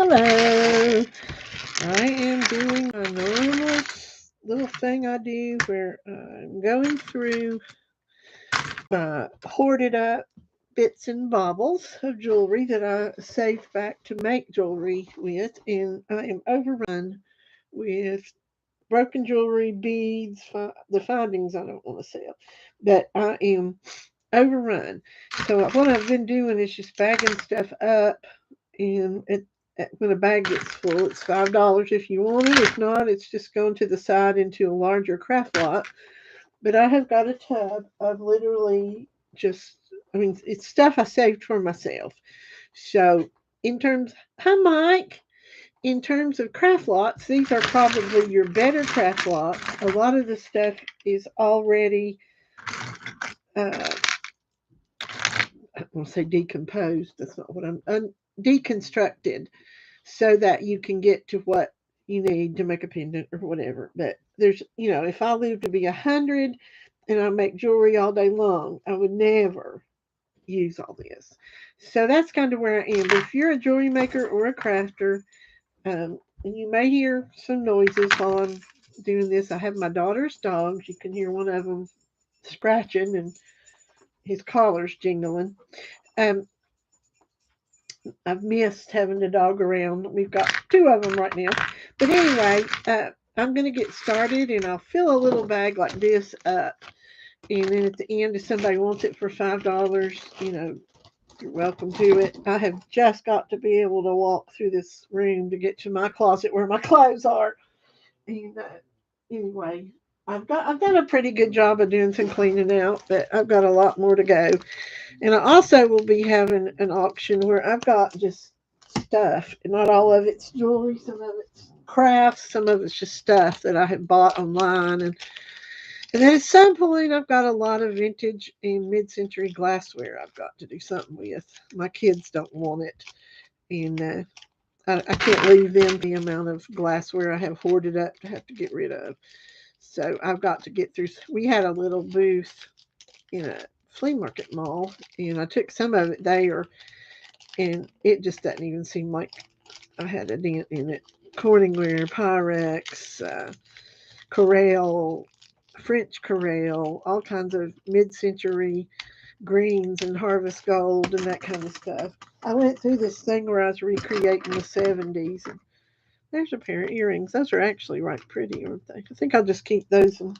Hello. I am doing my normal little thing I do where I'm going through my hoarded up bits and baubles of jewelry that I saved back to make jewelry with, and I am overrun with broken jewelry, beads, the findings I don't want to sell, but I am overrun. So what I've been doing is just bagging stuff up, and when a bag gets full, it's $5 if you want it. If not, it's just going to the side into a larger craft lot. But I have got a tub of literally just, I mean, it's stuff I saved for myself. So in terms, hi Mike. In terms of craft lots, these are probably your better craft lots. A lot of the stuff is already uh, I won't say decomposed. That's not what deconstructed, so that you can get to what you need to make a pendant or whatever. But there's, if I live to be 100 and I make jewelry all day long, I would never use all this. So that's kind of where I am. But if you're a jewelry maker or a crafter, and you may hear some noises while I'm doing this. I have my daughter's dogs. You can hear one of them scratching and his collar's jingling. Um, I've missed having the dog around. We've got two of them right now. But anyway, I'm going to get started, and I'll fill a little bag like this up. And then at the end, if somebody wants it for $5, you're welcome to it. I have just got to be able to walk through this room to get to my closet where my clothes are. And anyway, I've done a pretty good job of doing some cleaning out, but I've got a lot more to go. And I also will be having an auction where I've got just stuff. And not all of it's jewelry, some of it's crafts, some of it's just stuff that I have bought online. And then at some point, I've got a lot of vintage and mid century glassware I've got to do something with. My kids don't want it. And I can't leave them the amount of glassware I have hoarded up to have to get rid of. So I've got to get through. We had a little booth in a flea market mall, and I took some of it there, and it just doesn't even seem like I had a dent in it. Corningware, Pyrex, Corel, French Corel, all kinds of mid-century greens and harvest gold and that kind of stuff. I went through this thing where I was recreating the 70s. And there's a pair of earrings. Those are actually right pretty, aren't they? I think I'll just keep those and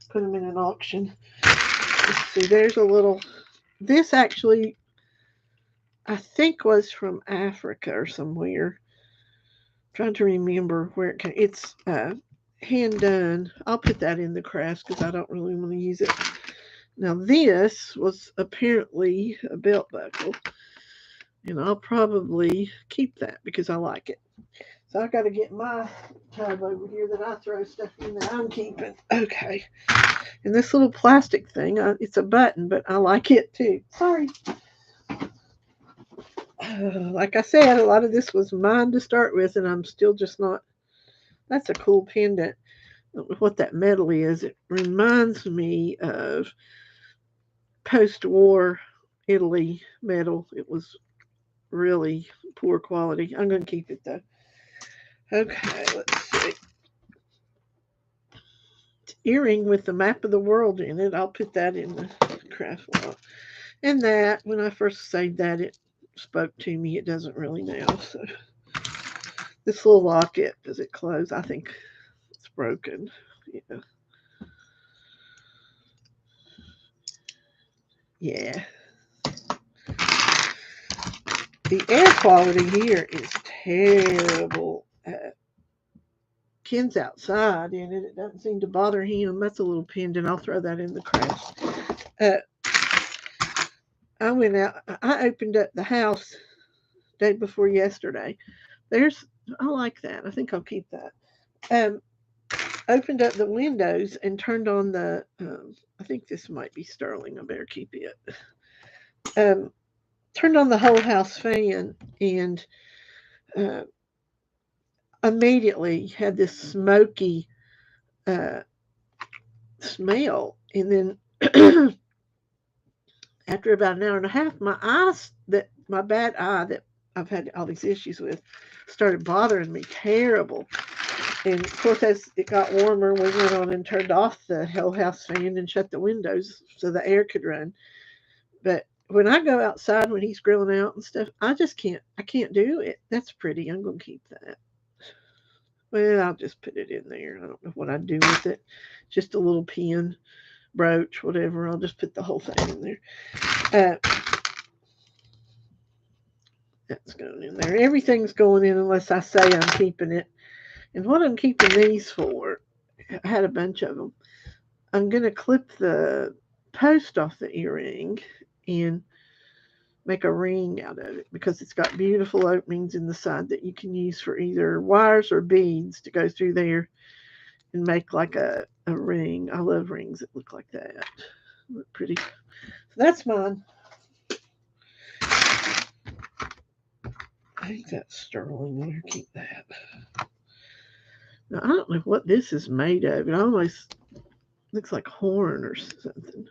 put them in an auction. Let's see, there's a little. This actually, I think, was from Africa or somewhere. I'm trying to remember where it came. It's hand done. I'll put that in the crafts because I don't really want to use it. Now, this was apparently a belt buckle, and I'll probably keep that because I like it. So I got to get my tub over here that I throw stuff in that I'm keeping. Okay. And this little plastic thing, it's a button, but I like it too. Sorry. Like I said, a lot of this was mine to start with, and I'm still just not. That's a cool pendant. I don't know what that metal is. It reminds me of post war Italy metal. It was really poor quality. I'm going to keep it though. Okay, let's see. Earring with the map of the world in it. I'll put that in the craft wall. And that, when I first saved that, it spoke to me. It doesn't really now. So this little locket, does it close? I think it's broken. Yeah. Yeah. The air quality here is terrible. Ken's outside and it doesn't seem to bother him. That's a little pendant. I'll throw that in the craft. Uh, I went out. I opened up the house day before yesterday. There's. I like that. I think I'll keep that. Um, Opened up the windows and turned on the. I think this might be Sterling. I better keep it. Um, Turned on the whole house fan and uh, immediately had this smoky uh, smell. And then after about an hour and a half, my bad eye that I've had all these issues with started bothering me terrible. And of course, as it got warmer, we went on and turned off the whole house fan and shut the windows so the air could run. But when I go outside when he's grilling out and stuff, I just can't. I can't do it. That's pretty. I'm gonna keep that. Well, I'll just put it in there. I don't know what I'd do with it. Just a little pin, brooch, whatever. I'll just put the whole thing in there. That's going in there. Everything's going in unless I say I'm keeping it. And what I'm keeping these for, I had a bunch of them. I'm going to clip the post off the earring and make a ring out of it because it's got beautiful openings in the side that you can use for either wires or beads to go through there and make like a ring. I love rings that look like that. Look pretty. So that's mine. I think that's sterling. We'll keep that. Now, I don't know what this is made of. It almost looks like horn or something.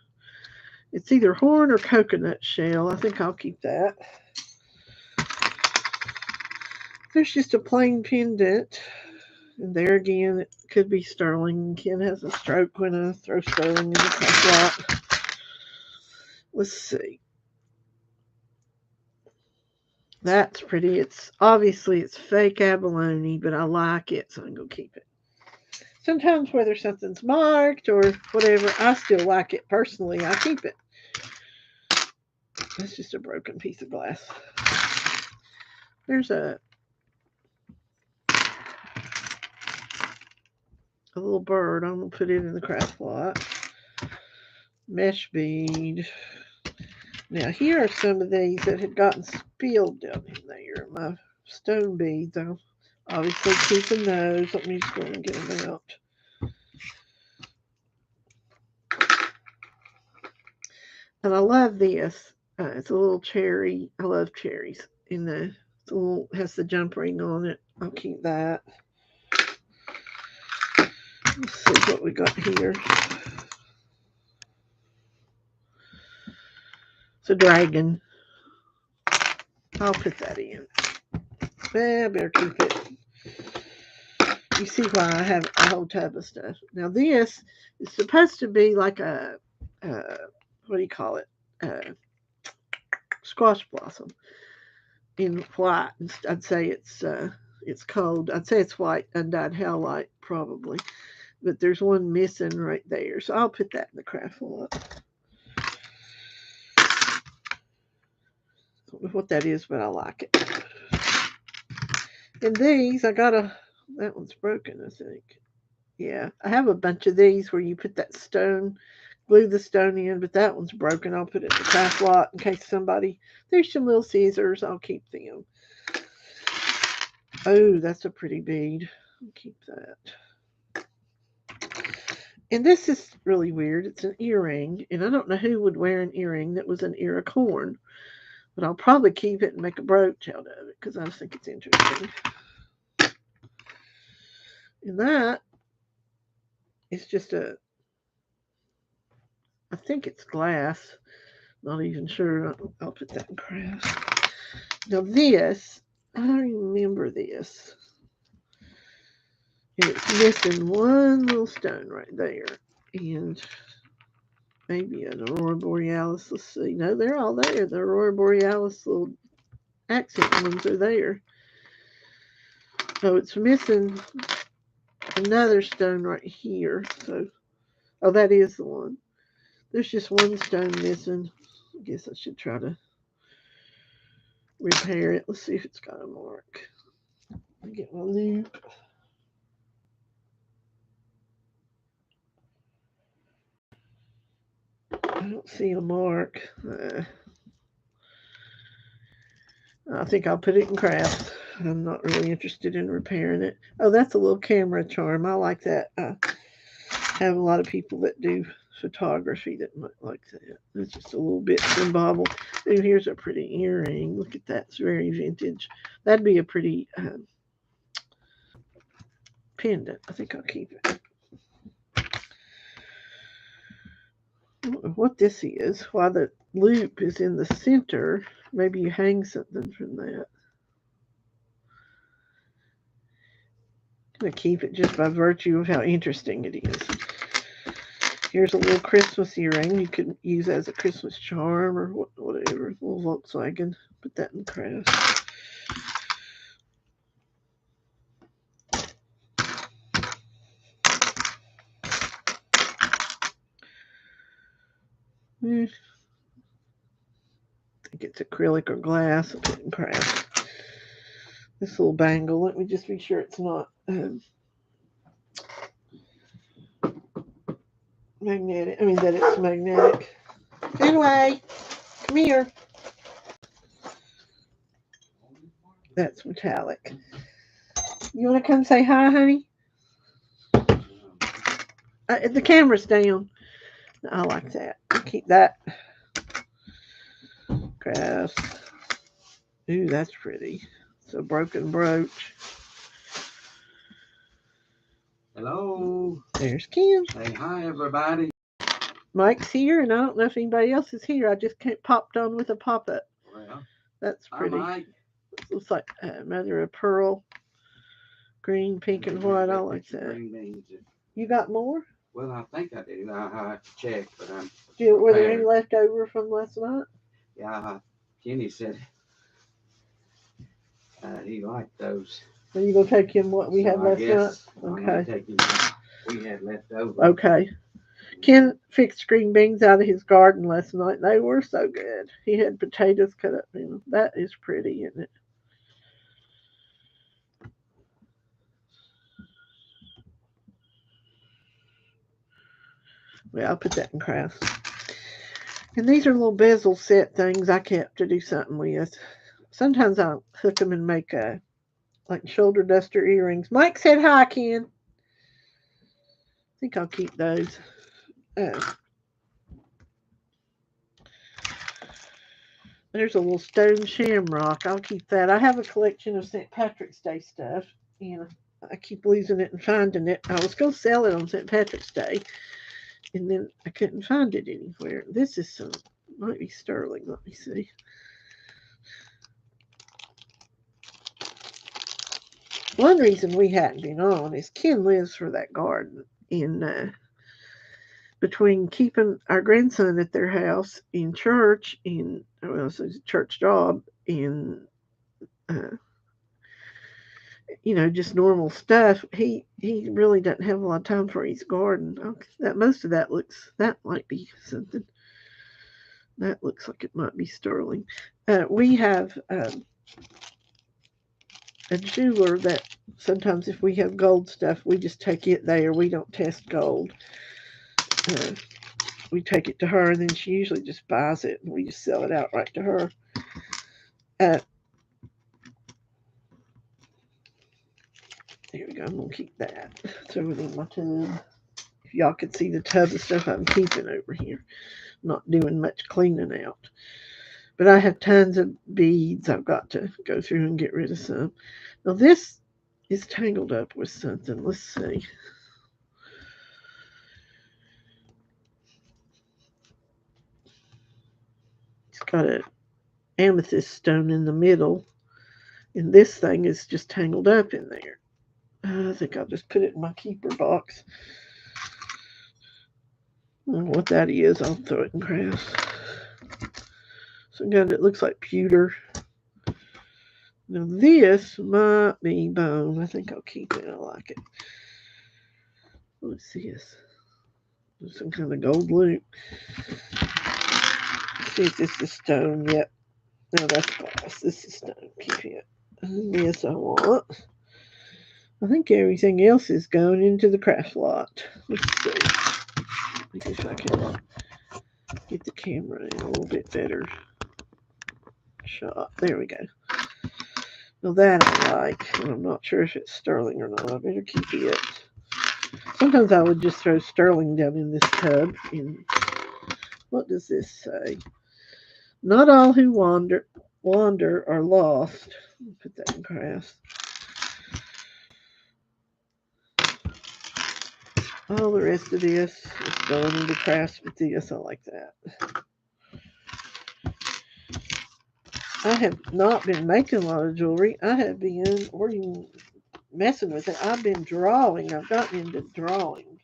It's either horn or coconut shell. I think I'll keep that. There's just a plain pendant. And there again, it could be sterling. Ken has a stroke when I throw sterling in the cup lot. Let's see. That's pretty. It's obviously it's fake abalone, but I like it, so I'm gonna keep it. Sometimes whether something's marked or whatever, I still like it personally. I keep it. That's just a broken piece of glass. There's a little bird. I'm gonna put it in the craft lot. Mesh bead. Now here are some of these that had gotten spilled down in there. My stone beads. I'm obviously keeping those. Let me just go and get them out. And I love this. It's a little cherry. I love cherries. It's a little, has the jump ring on it. I'll keep that. Let's see what we got here. It's a dragon. I'll put that in. I better keep it. You see why I have a whole tub of stuff. Now this is supposed to be like a what do you call it? Squash blossom in white. I'd say it's cold. I'd say it's white, undyed howlite probably. But there's one missing right there. So I'll put that in the craft lot. I don't know what that is, but I like it. And these, that one's broken, I think. Yeah, I have a bunch of these where you put that stone, glue the stone in, but that one's broken. I'll put it in the craft lot in case there's some little scissors. I'll keep them. Oh, that's a pretty bead. I'll keep that. And this is really weird. It's an earring, and I don't know who would wear an earring that was an ear of corn, but I'll probably keep it and make a brooch out of it because I just think it's interesting. And that is just I think it's glass. Not even sure. I'll put that in craft. Now this, I remember this. And it's missing one little stone right there. And maybe an Aurora Borealis. Let's see. No, they're all there. The Aurora Borealis little accent ones are there. So it's missing another stone right here. So, oh, that is the one. There's just one stone missing. I guess I should try to repair it. Let's see if it's got a mark. I'll get my loop. I don't see a mark. I think I'll put it in craft. I'm not really interested in repairing it. Oh, that's a little camera charm. I like that. I have a lot of people that do photography that might like that. It's just a little bit and bobble. Ooh, here's a pretty earring. Look at that. It's very vintage. That'd be a pretty pendant. I think I'll keep it. I don't know what this is. Why the loop is in the center. Maybe you hang something from that. going to keep it just by virtue of how interesting it is. Here's a little Christmas earring you could use as a Christmas charm or whatever. A little Volkswagen. Put that in the craft. I think it's acrylic or glass. I'll put it in craft. This little bangle. Let me just be sure it's not magnetic. I mean that it's magnetic. Anyway, come here. That's metallic. You want to come say hi, honey? The camera's down. I like that. Keep that. Grass. Ooh, that's pretty. It's a broken brooch. Hello. There's Ken. Say hi, everybody. Mike's here, and I don't know if anybody else is here. I just popped on with a pop-up. Well, that's pretty. Hi, Mike. It looks like mother of pearl. Green, pink, and white. I like that. Green beans. You got more? Well, I think I do. I have to check, but I'm. Were there any left over from last night? Yeah, Kenny said he liked those. Are you gonna take him what we had last night? Okay. Take him what we had left over. Okay. Ken fixed green beans out of his garden last night. They were so good. He had potatoes cut up in them. That is pretty, isn't it? Well, I'll put that in crafts. And these are little bezel set things I kept to do something with. Sometimes I'll hook them and make like shoulder duster earrings. Mike said hi, Ken. I think I'll keep those. There's a little stone shamrock. I'll keep that. I have a collection of St. Patrick's Day stuff, and I keep losing it and finding it. I was going to sell it on St. Patrick's Day, and then I couldn't find it anywhere. This is some, might be sterling. Let me see. One reason we hadn't been on is Ken lives for that garden. In between keeping our grandson at their house in church, it's a church job, and just normal stuff, he really doesn't have a lot of time for his garden. That most of that might be something. That looks like it might be sterling. We have a jeweler that sometimes if we have gold stuff, we just take it there. We don't test gold. We take it to her, and then she usually just buys it, and we just sell it outright to her. There we go. I'm going to keep that. It's over in my tub. If y'all could see the tub of stuff I'm keeping over here. Not doing much cleaning out. But I have tons of beads I've got to go through and get rid of some. Now this is tangled up with something. Let's see. It's got an amethyst stone in the middle. And this thing is just tangled up in there. I think I'll just put it in my keeper box. I don't know what that is. I'll throw it in crafts. So again, it looks like pewter. Now this might be bone. I think I'll keep it. I like it. What's this? Some kind of gold loop. Let's see if this is stone. Yep. No, that's glass. This is stone. Keep it. And this I want. I think everything else is going into the craft lot. Let's see. Let me see if I can get the camera in a little bit better shot. There we go. Now that I like. I'm not sure if it's sterling or not. I better keep it. Sometimes I would just throw sterling down in this tub. And what does this say? Not all who wander are lost. Put that in crafts. All the rest of this is going into crafts with this. I like that. I have not been making a lot of jewelry. I have been ordering messing with it. I've been drawing. I've gotten into drawing.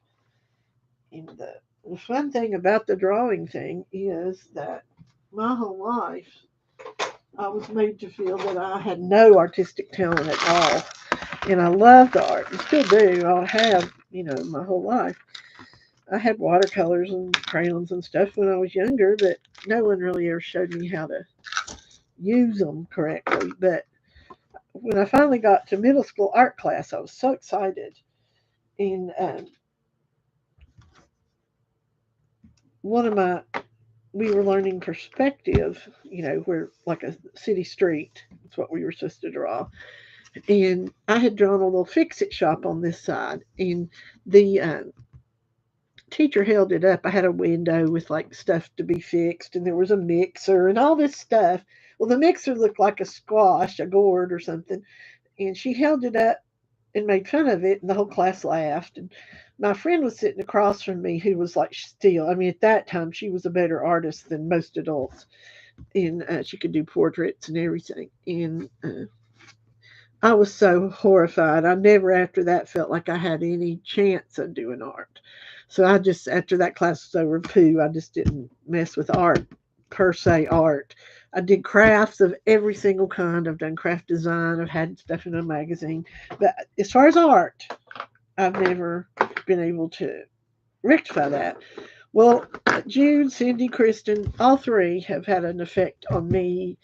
And the fun thing about the drawing thing is that my whole life I was made to feel that I had no artistic talent at all. And I loved art and still do. I have, my whole life. I had watercolors and crayons and stuff when I was younger, but no one really ever showed me how to use them correctly. But when I finally got to middle school art class, I was so excited. And one of my, we were learning perspective, where like a city street, that's what we were supposed to draw. And I had drawn a little fix it shop on this side. And the teacher held it up. I had a window with like stuff to be fixed, and there was a mixer and all this stuff. Well, the mixer looked like a squash, a gourd or something. And she held it up and made fun of it, and the whole class laughed. And my friend was sitting across from me, who was like still, I mean, at that time, she was a better artist than most adults, and she could do portraits and everything. And I was so horrified. I never after that felt like I had any chance of doing art. So I just, after that class was over, poo, I just didn't mess with art, per se art. I did crafts of every single kind. I've done craft design. I've had stuff in a magazine. But as far as art, I've never been able to rectify that. Well, June, Cindy, Kristen, all three have had an effect on me,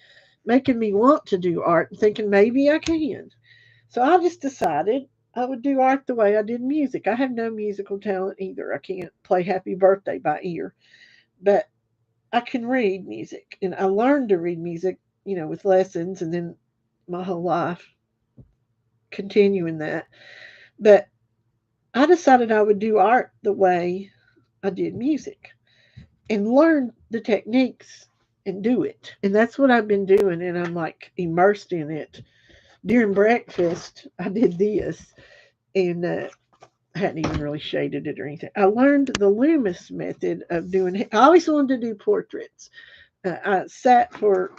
making me want to do art and thinking maybe I can. So I just decided I would do art the way I did music. I have no musical talent either. I can't play Happy Birthday by ear, but I can read music. And I learned to read music, with lessons and then my whole life continuing that. But I decided I would do art the way I did music and learn the techniques and do it. And that's what I've been doing. And I'm like immersed in it. During breakfast, I did this and I hadn't even really shaded it or anything. I learned the Loomis method of doing it. I always wanted to do portraits. I sat for,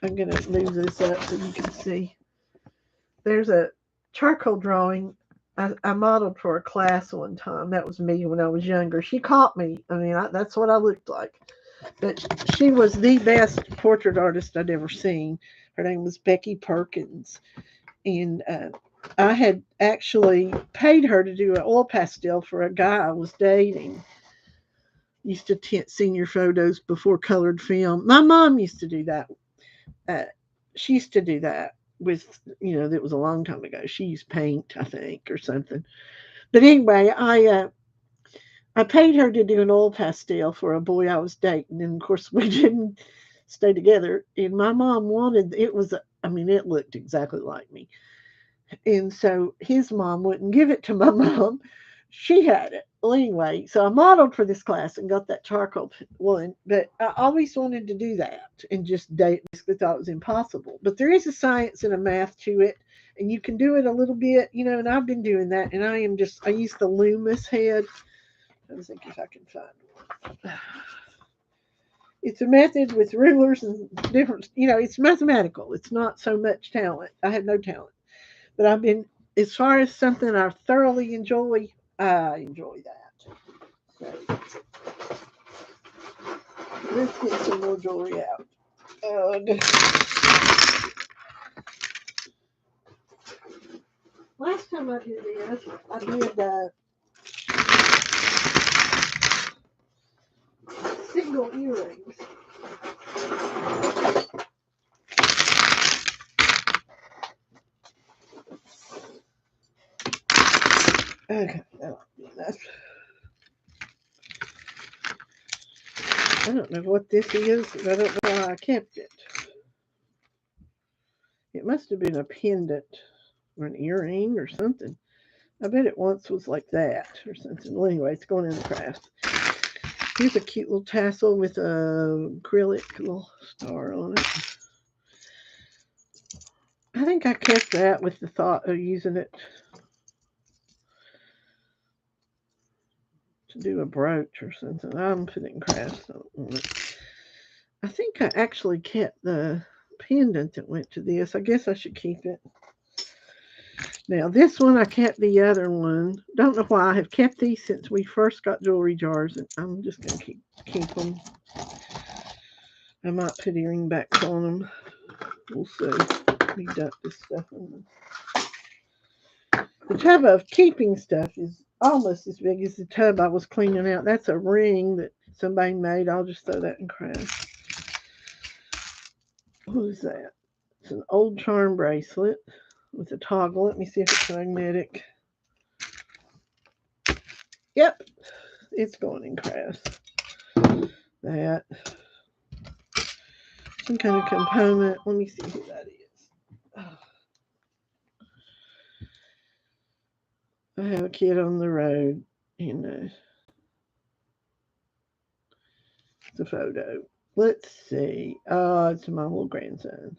I'm going to move this up so you can see. There's a charcoal drawing I modeled for a class one time. That was me when I was younger. She caught me. I mean, that's what I looked like. But she was the best portrait artist I'd ever seen. Her name was Becky Perkins. And I had actually paid her to do an oil pastel for a guy I was dating. Used to tint senior photos before colored film. My mom used to do that. Uh, she used to do that with, that was a long time ago. She used paint, I think, or something. But anyway, I paid her to do an oil pastel for a boy I was dating, and of course we didn't stay together. And my mom wanted it was. I mean, it looked exactly like me. And so his mom wouldn't give it to my mom. She had it. Well, anyway, so I modeled for this class and got that charcoal one, but I always wanted to do that and just date basically thought it was impossible. But there is a science and a math to it, and you can do it a little bit, and I've been doing that, and I use the Loomis head. Let me think if I can find one. It's a method with rulers and different, it's mathematical. It's not so much talent. I have no talent. But I've been, as far as something I thoroughly enjoy, I enjoy that. So let's get some more jewelry out. Last time I did this, I did single earrings. Okay, that'll be enough. I don't know what this is, but I don't know why I kept it. It must have been a pendant or an earring or something. I bet it once was like that or something. Well, anyway, it's going in the craft. Here's a cute little tassel with a acrylic little star on it. I think I kept that with the thought of using it to do a brooch or something. I'm putting crafts on it. I think I actually kept the pendant that went to this. I guess I should keep it. Now, this one, I kept the other one. Don't know why. I have kept these since we first got jewelry jars, and I'm just going to keep them. I might put earring backs on them. We'll see. Let me dump this stuff in. The tub of keeping stuff is almost as big as the tub I was cleaning out. That's a ring that somebody made. I'll just throw that in crafts. What is that? It's an old charm bracelet with a toggle. Let me see if it's magnetic. Yep, it's going in crafts. That. Some kind of component. Let me see who that is. I have a kid on the road, and it's a photo. Let's see. Oh, it's my little grandson.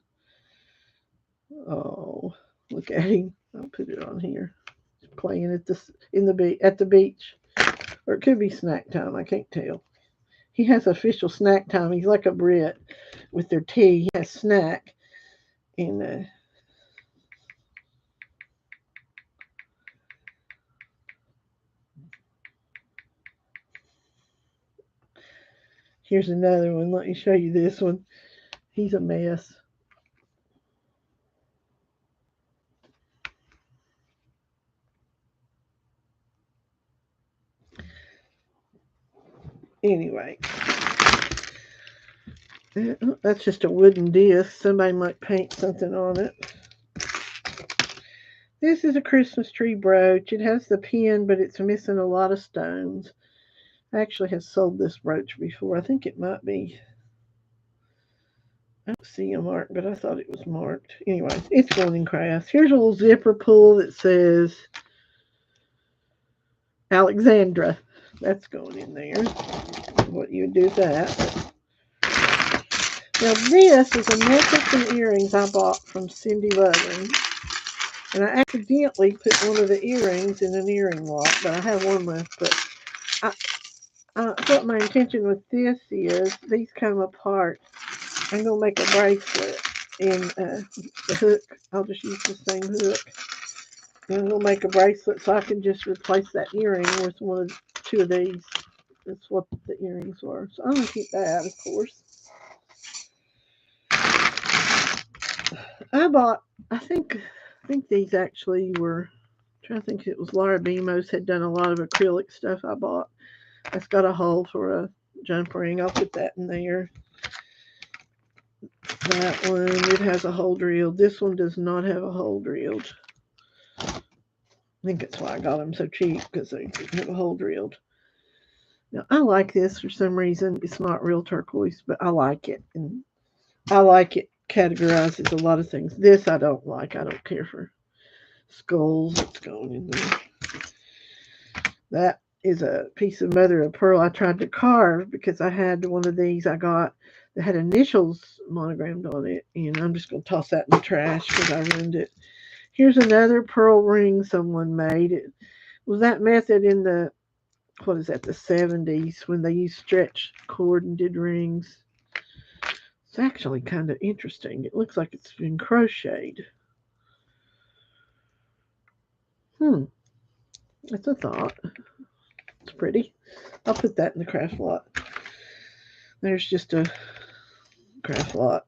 Oh, look at him. I'll put it on here. He's playing at the beach, or it could be snack time. I can't tell. He has official snack time. He's like a Brit with their tea. He has snack, and here's another one. Let me show you this one. He's a mess. Anyway, that's just a wooden disc. Somebody might paint something on it. This is a Christmas tree brooch. It has the pin, but it's missing a lot of stones. I actually have sold this brooch before. I think it might be. I don't see a mark, but I thought it was marked. Anyway, it's going in crafts. Here's a little zipper pull that says Alexandra. That's going in there. What you would do with that. Now this is a necklace and earrings I bought from Cindy Loving. And I accidentally put one of the earrings in an earring lock, but I have one left. But what my intention with this is, these come apart. I'm going to make a bracelet. And the hook, I'll just use the same hook. And I'm going to make a bracelet so I can just replace that earring with two of these. That's what the earrings were. So I'm going to keep that, of course. I think these actually were, I'm trying to think, it was Laura Bemos had done a lot of acrylic stuff I bought. It's got a hole for a jump ring. I'll put that in there. That one, it has a hole drilled. This one does not have a hole drilled. I think that's why I got them so cheap, because they have a hole drilled. Now, I like this for some reason. It's not real turquoise, but I like it. And I like it categorizes a lot of things. This I don't like. I don't care for skulls. It's going in there. That is a piece of mother of pearl I tried to carve because I had one of these I got that had initials monogrammed on it. And I'm just going to toss that in the trash because I ruined it. Here's another pearl ring someone made. It was that method in the 70s when they used stretch cord and did rings. It's actually kind of interesting. It looks like it's been crocheted. That's a thought. It's pretty. I'll put that in the craft lot. There's just a craft lot.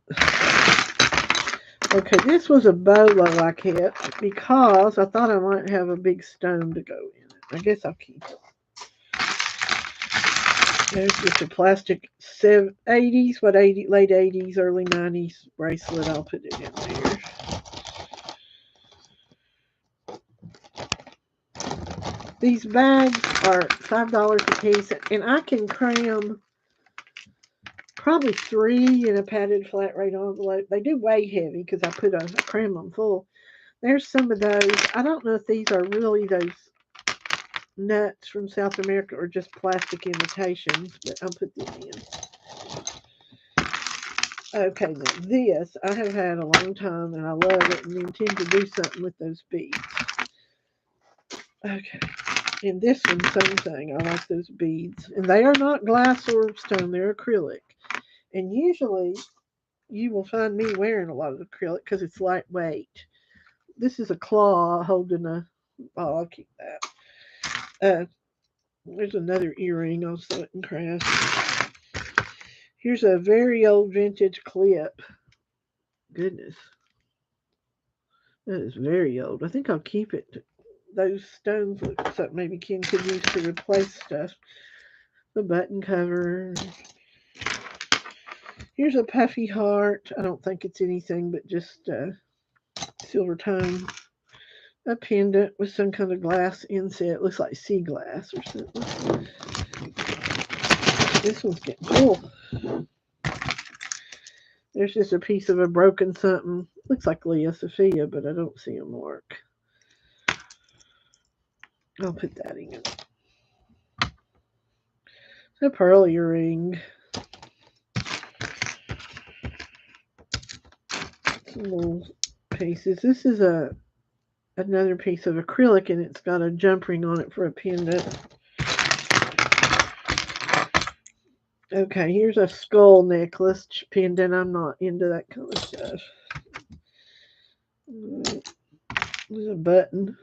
Okay, this was a bolo I kept because I thought I might have a big stone to go in it. I guess I'll keep it. There's just a plastic 80s, late 80s, early 90s bracelet. I'll put it in there. These bags are $5 a piece, and I can cram probably 3 in a padded flat rate envelope. They do weigh heavy because I cram them full. There's some of those. I don't know if these are really those nuts from South America or just plastic imitations, but I'll put them in. Okay, now this I have had a long time and I love it and intend to do something with those beads. Okay, and this one, same thing. I like those beads, and they are not glass or stone; they're acrylic. And usually, you will find me wearing a lot of acrylic because it's lightweight. this is a claw holding a, oh, I'll keep that. There's another earring. I'll sew it in crafts. Here's a very old vintage clip. Goodness. That is very old. I think I'll keep it. Those stones look something maybe Ken could use to replace stuff. The button cover. Here's a puffy heart. I don't think it's anything but just silver tone. A pendant with some kind of glass inset. Looks like sea glass or something. This one's getting full. There's just a piece of a broken something. Looks like Leah Sophia, but I don't see a mark. I'll put that in. A pearl earring. Some little pieces. This is another piece of acrylic, and it's got a jump ring on it for a pendant. Okay, here's a skull necklace pendant. I'm not into that kind of stuff. There's a button.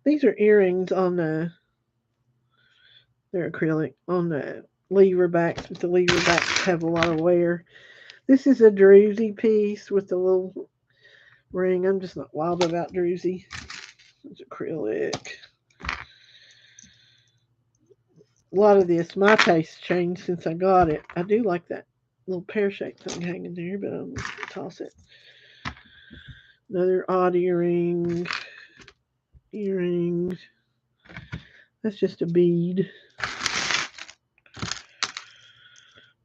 These are earrings on the, they're acrylic, on the lever backs, but the lever backs have a lot of wear. This is a druzy piece with the little ring. I'm just not wild about druzy. It's acrylic. A lot of this, my taste changed since I got it. I do like that little pear-shaped thing hanging there, but I'm going to toss it. Another odd earring. That's just a bead.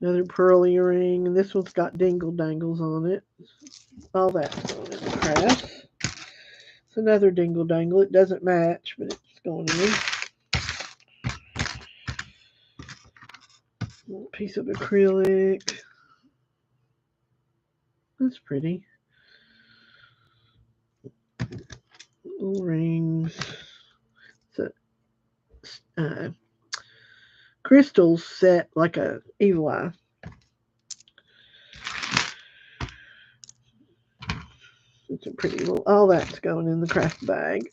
Another pearl earring. And this one's got dingle dangles on it. All that's going in the crafts. It's another dingle dangle. It doesn't match, but it's going in. Little piece of acrylic. That's pretty. Little rings. It's a crystals set like a evil eye. It's a pretty little, all that's going in the craft bag.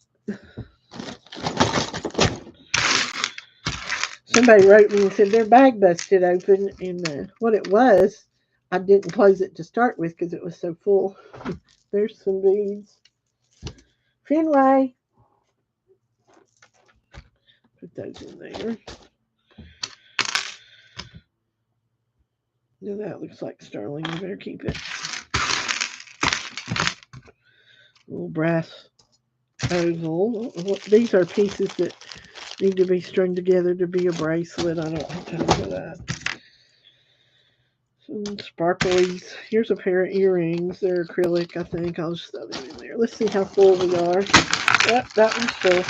Somebody wrote me and said their bag busted open, and what it was, I didn't close it to start with because it was so full. There's some beads. Finlay. Put those in there. Now that looks like sterling. You better keep it. Little brass oval. These are pieces that need to be strung together to be a bracelet. I don't have time for that. Some sparklies. Here's a pair of earrings. They're acrylic, I think. I'll just throw them in there. Let's see how full we are. Yep, that one's full.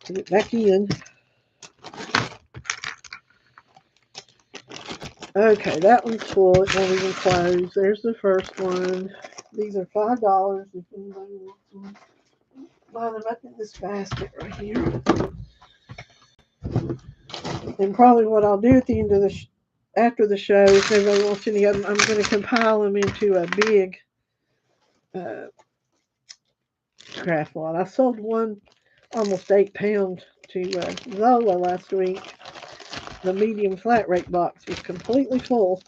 Put it back in. Okay, that one's full. It won't even close. There's the first one. These are $5 if anybody wants them. Line them up in this basket right here. And probably what I'll do at the end of the after the show, if anybody wants any of them, I'm going to compile them into a big craft lot. I sold one almost 8 pounds to Zola last week. The medium flat rate box was completely full.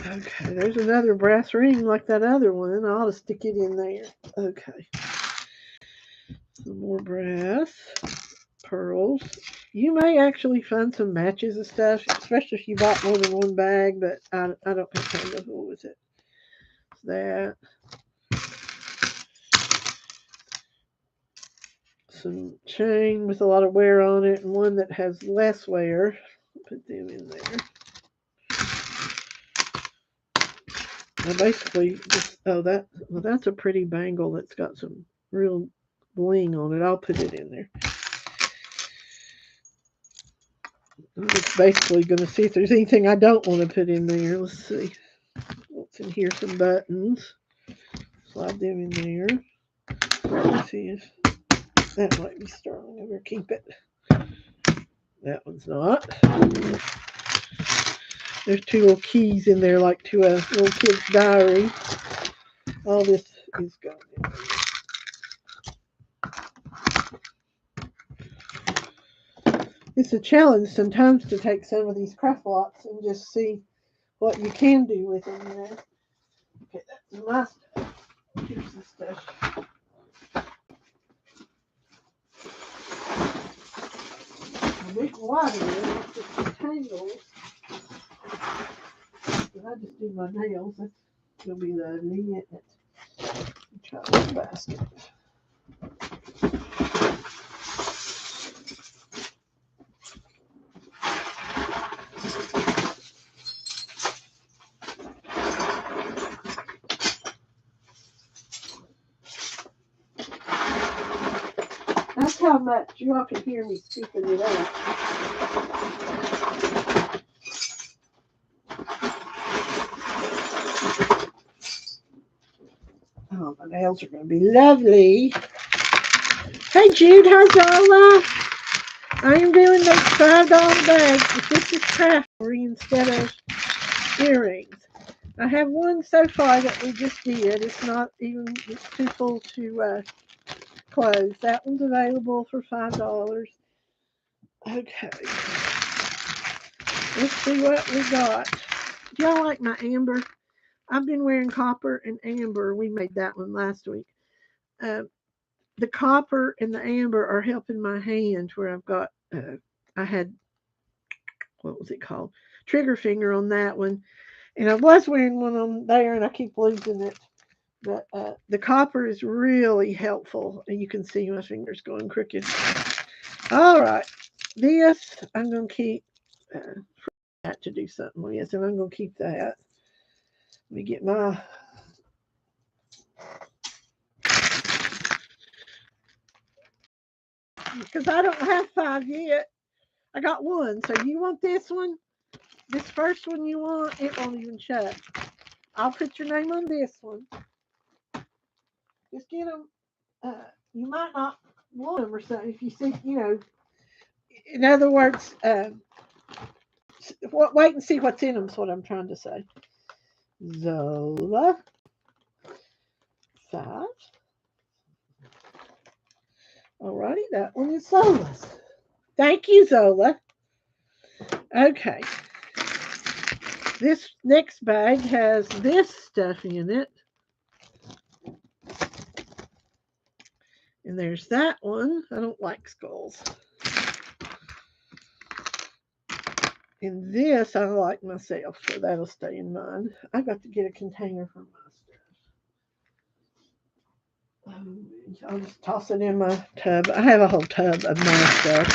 Okay, there's another brass ring like that other one. I ought to stick it in there. Okay. Some more brass. Pearls. You may actually find some matches of stuff, especially if you bought more than one bag, but I don't have time to fool with it. It's that. Some chain with a lot of wear on it, and one that has less wear. Put them in there. I basically just, that's a pretty bangle that's got some real bling on it. I'll put it in there. I'm just basically going to see if there's anything I don't want to put in there. Let's see. What's in here? Some buttons. Slide them in there. Let's see if that might be sterling. I better keep it. That one's not. There's two little keys in there, like to a little kid's diary. All this is going in there. It's a challenge sometimes to take some of these craft blocks and just see what you can do with them, you know. Okay, that's my stuff. Here's the stuff. A big wire is just tangles. But I just do my nails. That's gonna be the knit. Try this basket. That's how much you all can hear me scooping it out. Oh, my nails are going to be lovely. Hey, Jude, how's y'all life? I am doing those $5 bags, but this is craftly instead of earrings. I have one so far that we just did. It's not even, it's too full to close. That one's available for $5. Okay. Let's see what we got. Do y'all like my amber? I've been wearing copper and amber. We made that one last week. The copper and the amber are helping my hand where I've got, I had, what was it called? Trigger finger on that one. And I was wearing one on there and I keep losing it. But the copper is really helpful. And you can see my fingers going crooked. All right. This, I'm going to keep that to do something with. And I'm going to keep that. Let me get my... Because I don't have 5 yet. I got one. So you want this one? This first one you want? It won't even shut. I'll put your name on this one. Just get them. You might not want them or something if you see, you know. In other words, wait and see what's in them is what I'm trying to say. Zola. 5. Alrighty, that one is Zola's. Thank you, Zola. Okay. This next bag has this stuff in it. And there's that one. I don't like skulls. And this I like myself, so that'll stay in mine. I got to get a container for my stuff. I'll just toss it in my tub. I have a whole tub of my stuff.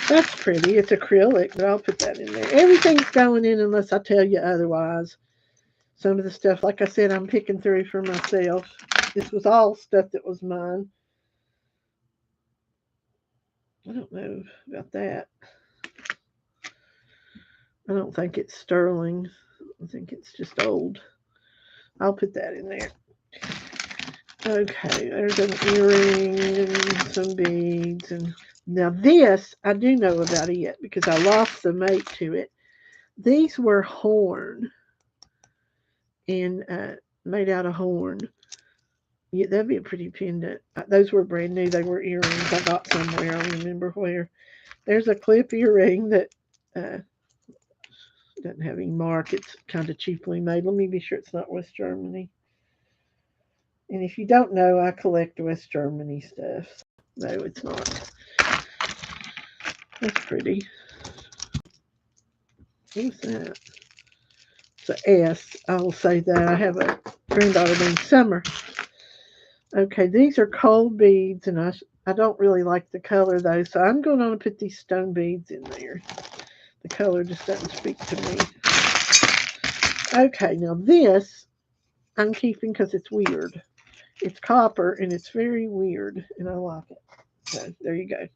That's pretty. It's acrylic, but I'll put that in there. Everything's going in unless I tell you otherwise. Some of the stuff, like I said, I'm picking through for myself. This was all stuff that was mine. I don't know about that. I don't think it's sterling. I think it's just old. I'll put that in there. Okay, there's an earring and some beads. And now this, I do know about it because I lost the mate to it. These were horn and made out of horn. Yeah, that'd be a pretty pendant. Those were brand new. They were earrings I got somewhere. I don't remember where. There's a clip earring that doesn't have any mark. It's kind of cheaply made. Let me be sure it's not West Germany. And if you don't know, I collect West Germany stuff. No, it's not. That's pretty. What's that? It's an S. I will say that. I have a granddaughter named Summer. Okay, these are cold beads, and I don't really like the color, though, so I'm going to put these stone beads in there. The color just doesn't speak to me. Okay, now this I'm keeping because it's weird. It's copper, and it's very weird, and I like it. So, there you go.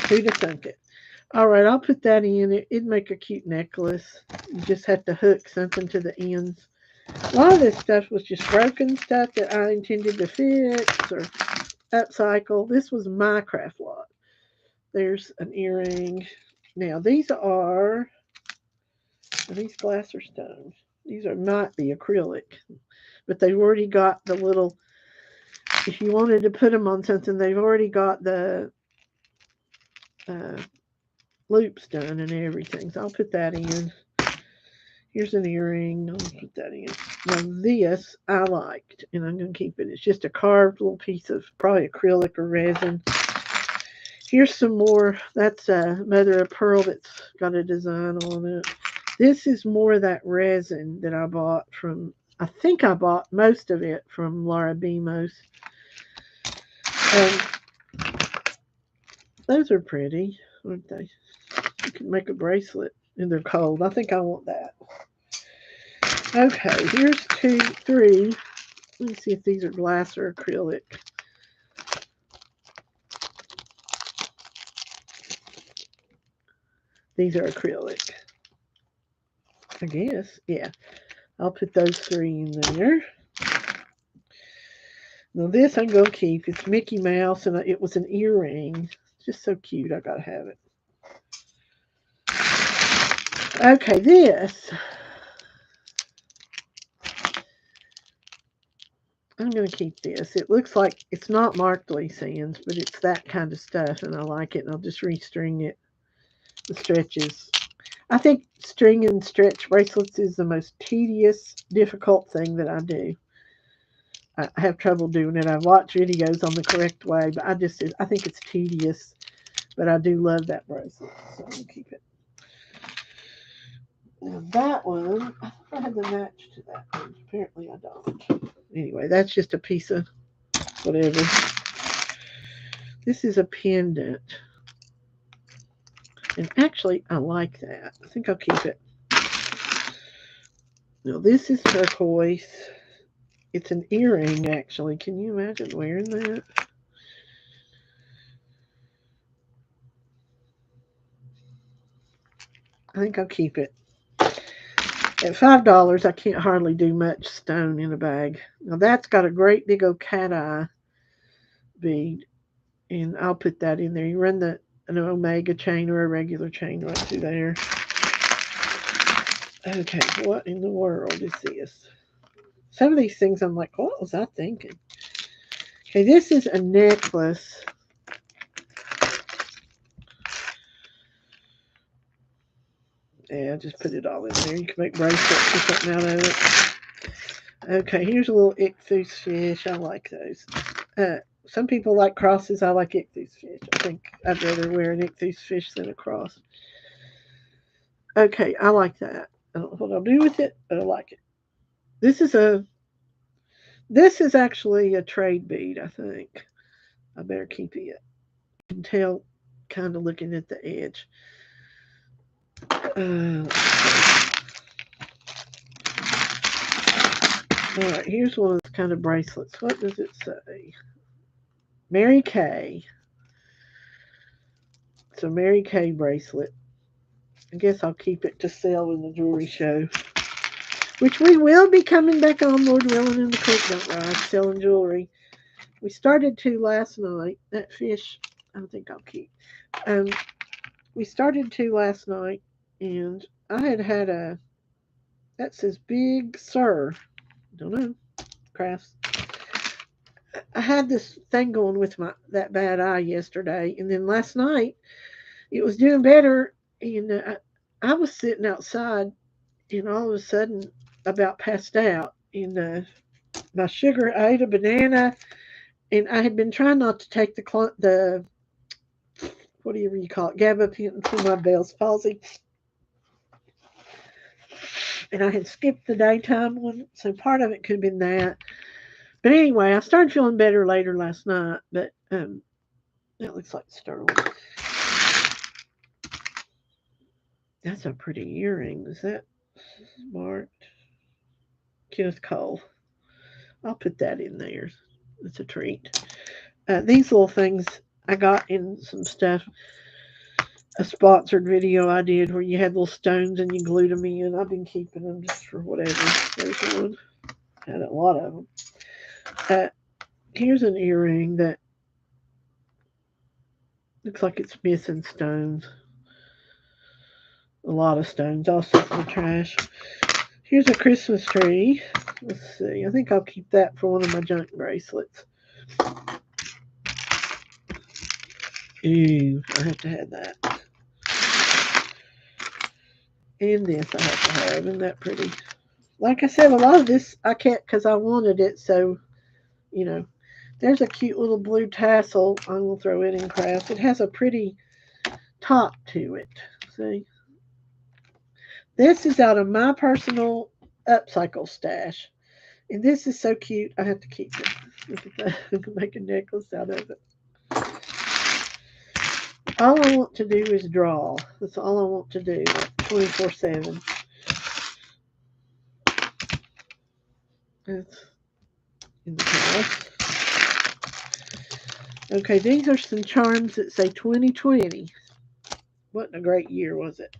Who'd have thunk it? All right, I'll put that in. It'd make a cute necklace. You just have to hook something to the ends. A lot of this stuff was just broken stuff that I intended to fix or upcycle. This was my craft lot. There's an earring. Now, these are Are these glass or stone? These are might be acrylic, but they've already got the little. If you wanted to put them on something, they've already got the uh, loops done and everything. So I'll put that in. Here's an earring. I'll put that in. Now this I liked, and I'm going to keep it. It's just a carved little piece of probably acrylic or resin. Here's some more. That's a mother of pearl that's got a design on it. This is more of that resin that I bought from, I think I bought most of it from Laura Bemos. And those are pretty, aren't they? You can make a bracelet, and they're cold. I think I want that. Okay, here's 2, 3. Let me see if these are glass or acrylic. These are acrylic. I guess, yeah. I'll put those 3 in there. Now this I'm going to keep. It's Mickey Mouse, and it was an earring. Just so cute. I got to have it. Okay, this. I'm going to keep this. It looks like it's not marked lace ends, but it's that kind of stuff, and I like it, and I'll just restring it. The stretches. I think stringing stretch bracelets is the most tedious, difficult thing that I do. I have trouble doing it. I've watched videos on the correct way, but I think it's tedious. But I do love that bracelet, so I'm going to keep it. Now that one, I thought I had the match to that one. Apparently I don't. Anyway, that's just a piece of whatever. This is a pendant. And actually, I like that. I think I'll keep it. Now this is turquoise. It's an earring, actually. Can you imagine wearing that? I think I'll keep it. At $5, I can't hardly do much stone in a bag. Now that's got a great big old cat eye bead, and I'll put that in there. You run an omega chain or a regular chain right through there. Okay, what in the world is this? Some of these things I'm like, what was I thinking? Okay, this is a necklace. Yeah, just put it all in there. You can make bracelets or something out of it. Okay, here's a little ichthus fish. I like those. Some people like crosses. I like ichthus fish. I think I'd rather wear an ichthus fish than a cross. Okay, I like that. I don't know what I'll do with it, but I like it. This is actually a trade bead, I think. I better keep it. You can tell kind of looking at the edge. All right, here's one of those kind of bracelets. What does it say? Mary Kay. It's a Mary Kay bracelet. I guess I'll keep it to sell in the jewelry show, which we will be coming back on, Lord willing, in the creek don't rise, selling jewelry. We started to last night. That fish, I don't think I'll keep. We started to last night, and I had a, that says Big Sur. Don't know, crafts. I had this thing going with that bad eye yesterday, and then last night it was doing better, and I was sitting outside, and all of a sudden, about passed out. And my sugar, I ate a banana, and I had been trying not to take the whatever you call it, gabapentin for my Bell's palsy, and I had skipped the daytime one, so part of it could have been that. But anyway, I started feeling better later last night. But that looks like sterling. That's a pretty earring. Is that marked? Kenneth Cole. I'll put that in there. It's a treat. These little things I got in some stuff. A sponsored video I did where you had little stones and you glued them in. I've been keeping them just for whatever. There's one. I had a lot of them. Here's an earring that looks like it's missing stones. A lot of stones also in the trash. Here's a Christmas tree. Let's see. I think I'll keep that for one of my junk bracelets. Ooh, I have to have that. And this I have to have. Isn't that pretty? Like I said, a lot of this I kept because I wanted it. So, you know, there's a cute little blue tassel. I'm going to throw it in crafts. It has a pretty top to it. See? This is out of my personal upcycle stash. And this is so cute. I have to keep it. Look at that. I can make a necklace out of it. All I want to do is draw. That's all I want to do, 24/7. That's in the house. Okay, these are some charms that say 2020. What a great year was it?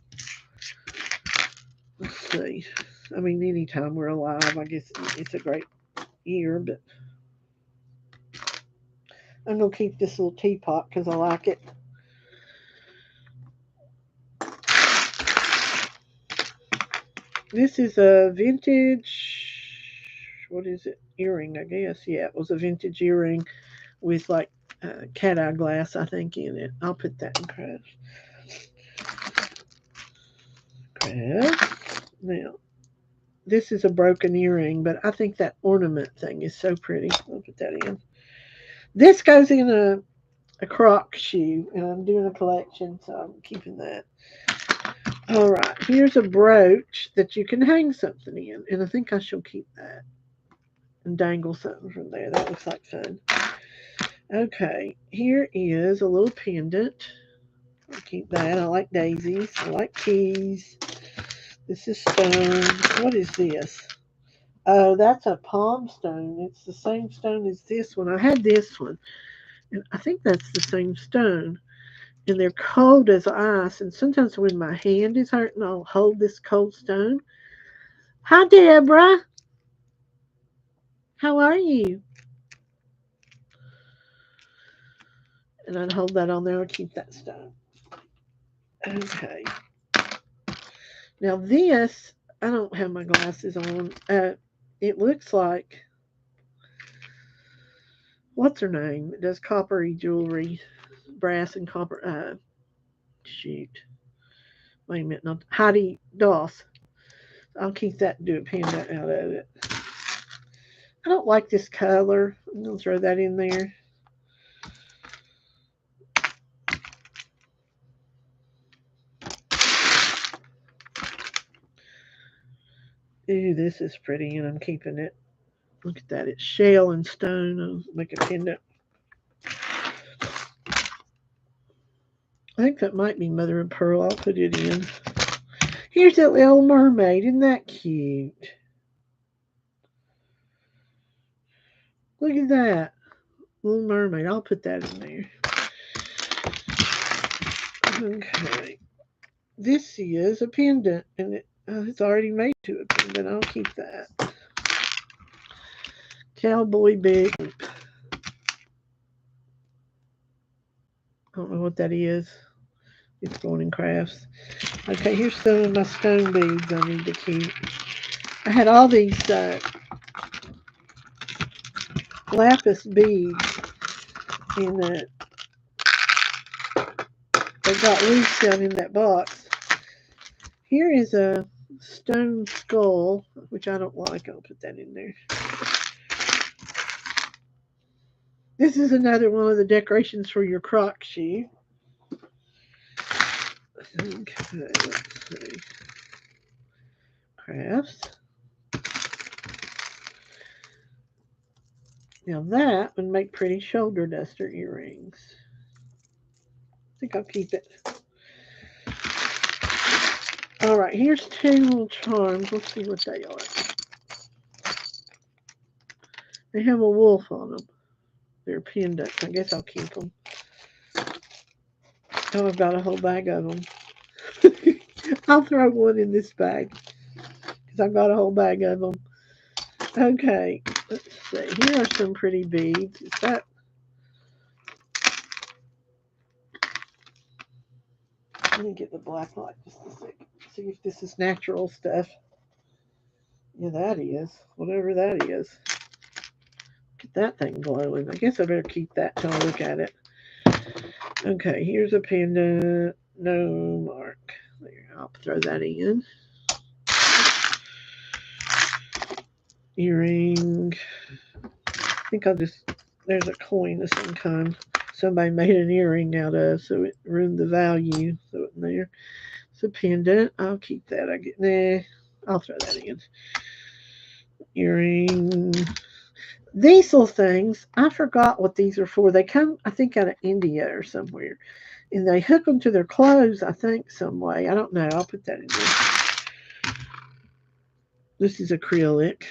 Let's see. I mean, anytime we're alive, I guess it's a great year, but I'm going to keep this little teapot because I like it. This is a vintage, what is it? Earring, I guess. Yeah, it was a vintage earring with like cat eye glass, I think, in it. I'll put that in crafts. Crafts. Now, this is a broken earring, but I think that ornament thing is so pretty. I'll put that in. This goes in a croc shoe, and I'm doing a collection, so I'm keeping that. All right, here's a brooch that you can hang something in, and I think I shall keep that and dangle something from there. That looks like fun. Okay, here is a little pendant. I'll keep that. I like daisies. I like keys. This is stone. What is this? Oh, that's a palm stone. It's the same stone as this one. I had this one, and I think that's the same stone. And they're cold as ice. And sometimes when my hand is hurting, I'll hold this cold stone. Hi, Deborah. How are you? And I'd hold that on there and keep that stone. Okay. Now this, I don't have my glasses on. It looks like, what's her name? It does coppery jewelry, brass and copper. Shoot. Wait a minute. Not Heidi Doss. I'll keep that and do a pendant out of it. I don't like this color. I'm going to throw that in there. Ooh, this is pretty, and I'm keeping it. Look at that. It's shell and stone. I'll make a pendant. I think that might be mother of pearl. I'll put it in. Here's that little mermaid. Isn't that cute? Look at that. Little mermaid. I'll put that in there. Okay. This is a pendant, and it's already made to a pendant. I'll keep that. Cowboy big. I don't know what that is. It's going in crafts. Okay, here's some of my stone beads I need to keep. I had all these lapis beads in that. They got loose down in that box. Here is a stone skull, which I don't like. I'll put that in there. This is another one of the decorations for your croc shoe. Okay, let's see. Crafts. Now that would make pretty shoulder duster earrings. I think I'll keep it. All right, here's two little charms. Let's see what they are. They have a wolf on them. They're pendants. I guess I'll keep them. Oh, I've got a whole bag of them. I'll throw one in this bag because I've got a whole bag of them. Okay, let's see. Here are some pretty beads. Is that? Let me get the black light just a second. See if this is natural stuff. Yeah, that is. Whatever that is. Get that thing glowing. I guess I better keep that till I look at it. Okay, here's a pendant. No mark. There, I'll throw that in. Earring. I think I'll just. There's a coin of some kind. Somebody made an earring out of, so it ruined the value. So it's there. It's a pendant. I'll keep that. I'll throw that in. Earring. These little things, I forgot what these are for. They come, I think, out of India or somewhere. And they hook them to their clothes, I think, some way. I don't know. I'll put that in there. This is acrylic.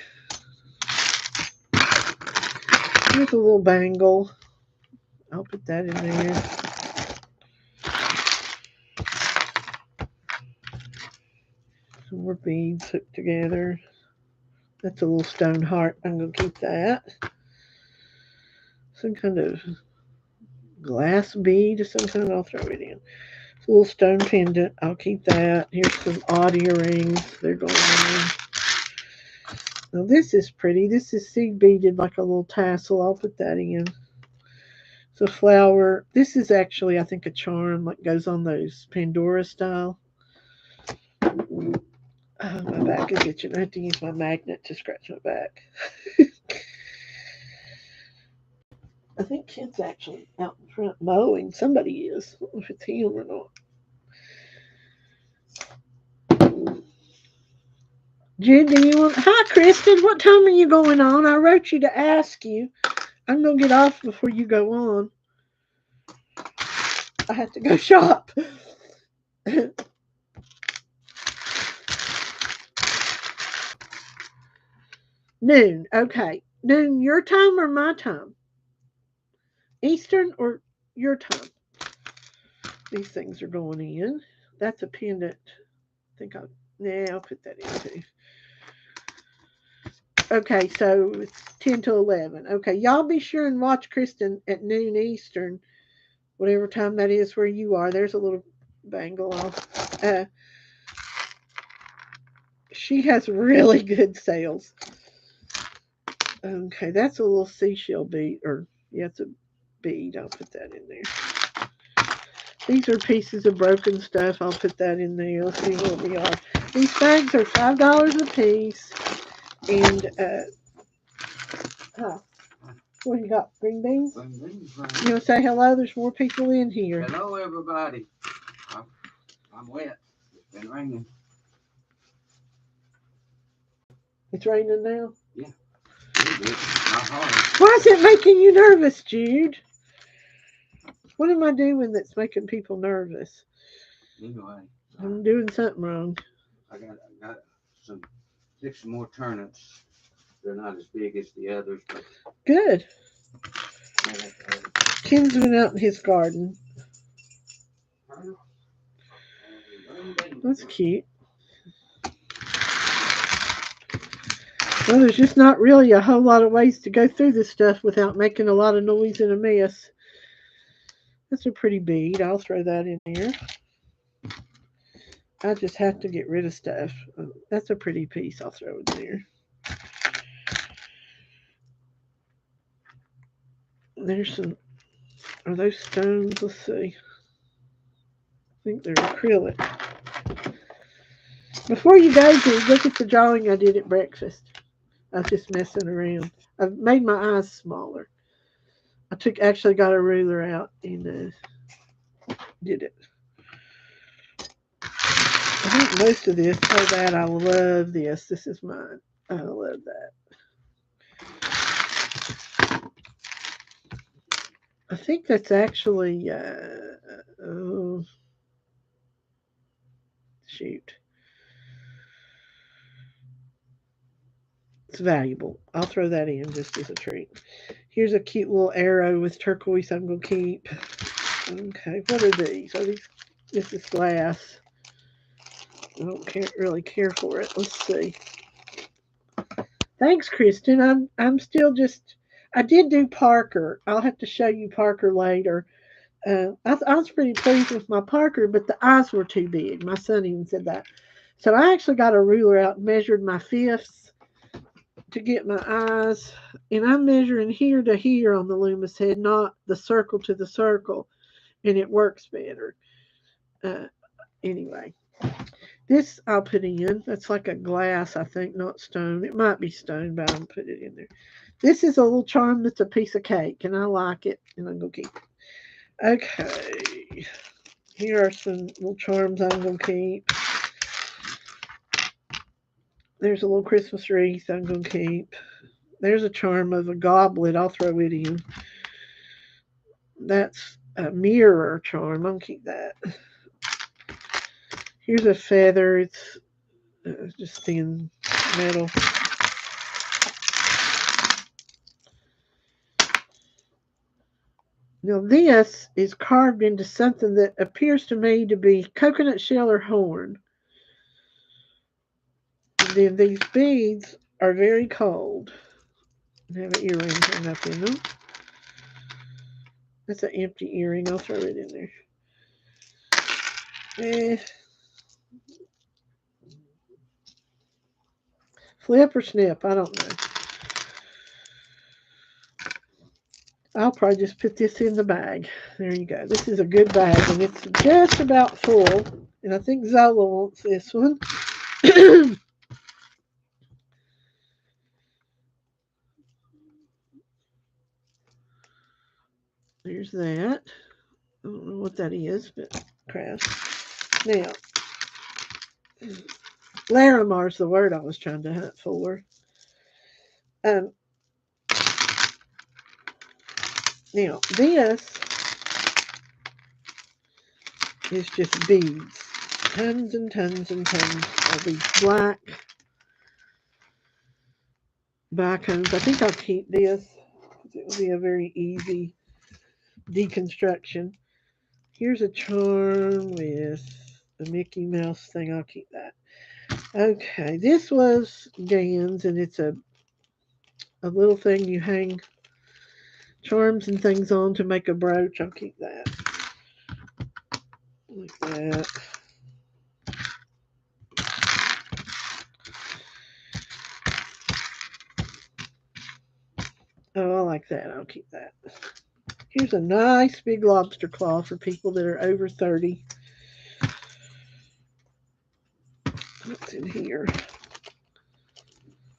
Here's a little bangle. I'll put that in there. Some more beads hooked together. That's a little stone heart. I'm going to keep that. Some kind of glass bead of some kind. I'll throw it in. It's a little stone pendant. I'll keep that. Here's some odd earrings. They're going in. Now this is pretty. This is seed beaded like a little tassel. I'll put that in. It's a flower. This is actually, I think, a charm that goes on those Pandora style. Oh, my back is itching. I have to use my magnet to scratch my back. I think Kid's actually out in front mowing. Somebody is. I don't know if it's him or not. Jen, do you want... Hi, Kristen. What time are you going on? I wrote you to ask you. I'm going to get off before you go on. I have to go shop. Noon. Okay. Noon, your time or my time? Eastern or your time? These things are going in. That's a pendant. I think I'll put that in too. Okay, so it's 10 to 11. Okay, y'all be sure and watch Kristen at noon Eastern, whatever time that is where you are. There's a little bangle off. She has really good sales. Okay, that's a little seashell bead, it's a bead. I'll put that in there. These are pieces of broken stuff. I'll put that in there. Let's see where we are. These bags are $5 a piece. And, what do you got? Green beans? Green beans, You want to say hello? There's more people in here. Hello, everybody. I'm wet. It's been raining. It's raining now? Yeah. Not hard. Why is it making you nervous, Jude? What am I doing that's making people nervous? Anyway. I'm doing something wrong. I got some more turnips. They're not as big as the others, but good. Ken's been out in his garden. That's cute. Well, there's just not really a whole lot of ways to go through this stuff without making a lot of noise and a mess. That's a pretty bead. I'll throw that in there. I just have to get rid of stuff. That's a pretty piece. I'll throw it there. There's some... Are those stones? Let's see. I think they're acrylic. Before you go, Jude, look at the drawing I did at breakfast. I was just messing around. I've made my eyes smaller. I actually got a ruler out and did it. I think most of this, that I love this. This is mine. I love that. I think that's actually, shoot. It's valuable. I'll throw that in just as a treat. Here's a cute little arrow with turquoise I'm going to keep. Okay, what are these? This is glass. I don't really care for it. Let's see. Thanks, Kristen. I'm still just... I did do Parker. I'll have to show you Parker later. I was pretty pleased with my Parker, but the eyes were too big. My son even said that. So I actually got a ruler out and measured my fifths to get my eyes. And I'm measuring here to here on the Loomis head, not the circle to the circle. And it works better. Uh, anyway, this I'll put in. That's like a glass, I think, not stone. It might be stone, but I'll put it in there. This is a little charm that's a piece of cake, and I like it, and I'm going to keep it. Okay. Here are some little charms I'm going to keep. There's a little Christmas wreath I'm going to keep. There's a charm of a goblet. I'll throw it in. That's a mirror charm. I'll keep that. Here's a feather. It's just thin metal. Now this is carved into something that appears to me to be coconut shell or horn. And then these beads are very cold. They have an earring hung up in them. That's an empty earring. I'll throw it in there. Flip or snip, I don't know. I'll probably just put this in the bag. There you go. This is a good bag, and it's just about full. And I think Zola wants this one. There's that. I don't know what that is, but crafts. Now, Larimar's the word I was trying to hunt for. Now, this is just beads. Tons and tons and tons of these black bicones. I think I'll keep this. It will be a very easy deconstruction. Here's a charm with a Mickey Mouse thing. I'll keep that. Okay, this was Gans, and it's a little thing you hang charms and things on to make a brooch. I'll keep that. Like that. Oh, I like that. I'll keep that. Here's a nice big lobster claw for people that are over 30. What's in here?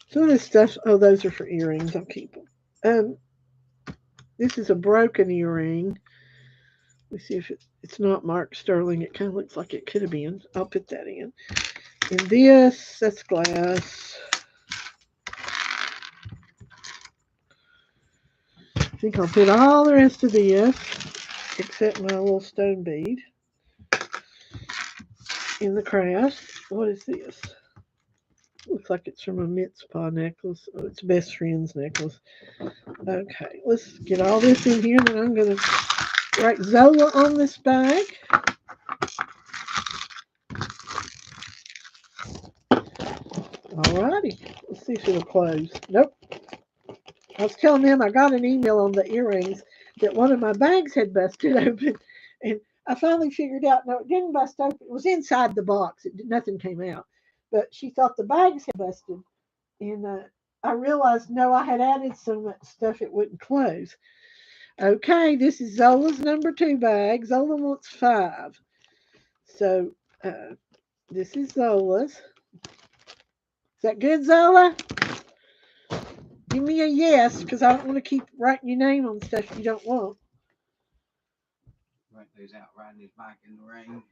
Some of this stuff, oh, those are for earrings. I'll keep them. This is a broken earring. Let's see if it's not marked sterling. It kind of looks like it could have been. I'll put that in. And this, that's glass. I think I'll put all the rest of this, except my little stone bead, in the craft. What is this? Looks like it's from a mitzvah necklace. Oh, it's best friend's necklace. Okay, let's get all this in here. Then I'm going to write Zola on this bag. Alrighty, let's see if it'll close. Nope. I was telling them I got an email on the earrings that one of my bags had busted open, and I finally figured out, no, it didn't bust open. It was inside the box. Nothing came out. But she thought the bags had busted, and I realized, no, I had added so much stuff it wouldn't close. Okay, this is Zola's number 2 bag. Zola wants 5. So this is Zola's. Is that good, Zola? Give me a yes, because I don't want to keep writing your name on stuff you don't want. Write those out, riding his bike in the rain.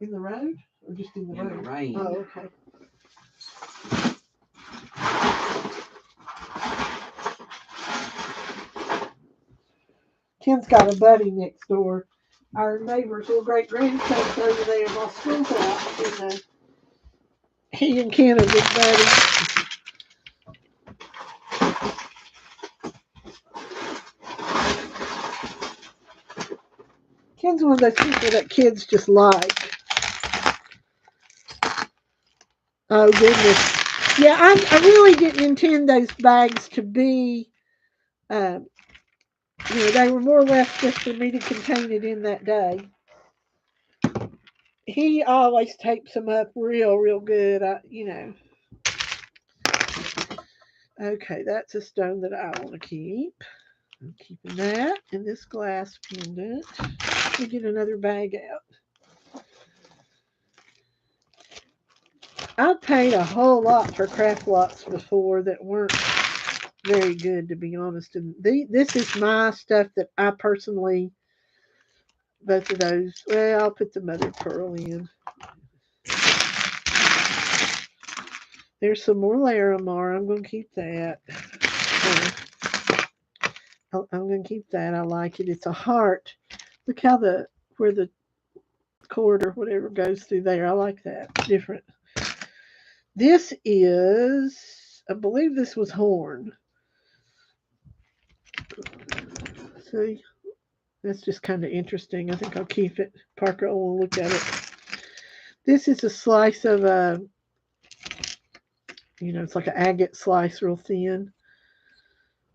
In the road? Or just in the rain? In the rain. Oh, okay. Ken's got a buddy next door. Our neighbor's little great grandson's over there while school's out. And he and Ken are big buddies. Ken's one of those people that kids just like. Oh, goodness. Yeah, I really didn't intend those bags to be, they were more or less just for me to contain it in that day. he always tapes them up real good. Okay, that's a stone that I want to keep. I'm keeping that in this glass pendant. Let me get another bag out. I paid a whole lot for craft blocks before that weren't very good, to be honest. And this is my stuff that I personally, both of those. Well, I'll put the mother of pearl in. There's some more Larimar. I'm going to keep that. I'm going to keep that. I like it. It's a heart. Look how where the cord or whatever goes through there. I like that. Different. This is, I believe this was horn. See, that's just kind of interesting. I think I'll keep it. Parker will look at it. This is a slice of it's like an agate slice, real thin.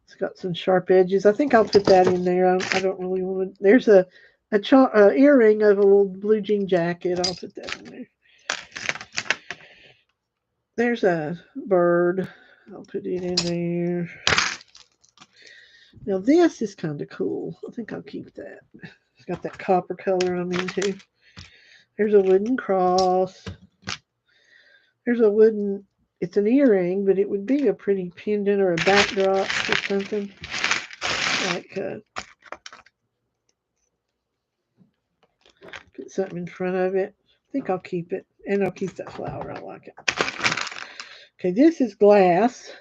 It's got some sharp edges. I think I'll put that in there. I don't really want to. There's a earring of a little blue jean jacket. I'll put that in there. There's a bird. I'll put it in there. Now this is kind of cool. I think I'll keep that. It's got that copper color I'm into. There's a wooden cross. There's a wooden, it's an earring, but it would be a pretty pendant or a backdrop or something. Like, put something in front of it. I think I'll keep it. And I'll keep that flower. I like it. Okay, this is glass.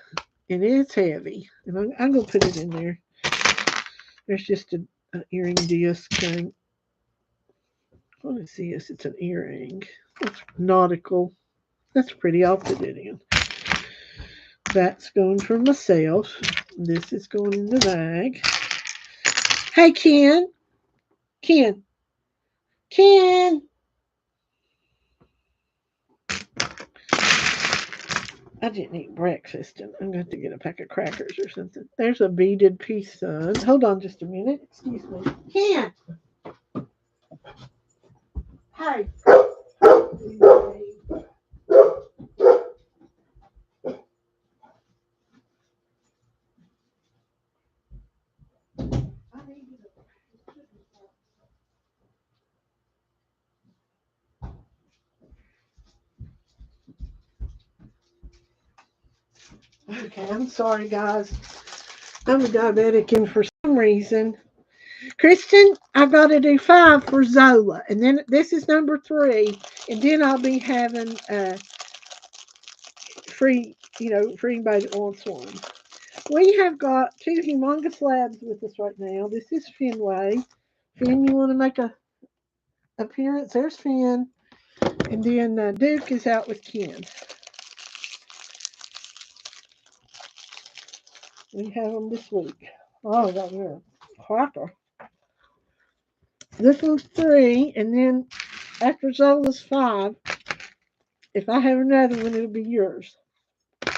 And it's heavy. And I'm going to put it in there. There's just an earring disc thing. What is this? It's an earring. It's nautical. That's pretty. I'll put it in. That's going for myself. This is going in the bag. Hey, Ken. Ken. I didn't eat breakfast, and I'm going to have to get a pack of crackers or something. There's a beaded peace sign. Hold on just a minute. Excuse me. Ken. Hey. Okay, I'm sorry, guys. I'm a diabetic, and for some reason, Kristen, I got to do 5 for Zola, and then this is number 3, and then I'll be having free, for anybody that wants one. We have got 2 humongous labs with us right now. This is Fenway. Finn, you want to make a appearance? There's Finn, and then Duke is out with Ken. We have them this week. Oh, right here. Cracker. This one's 3, and then after Zola's 5, if I have another one, it'll be yours. The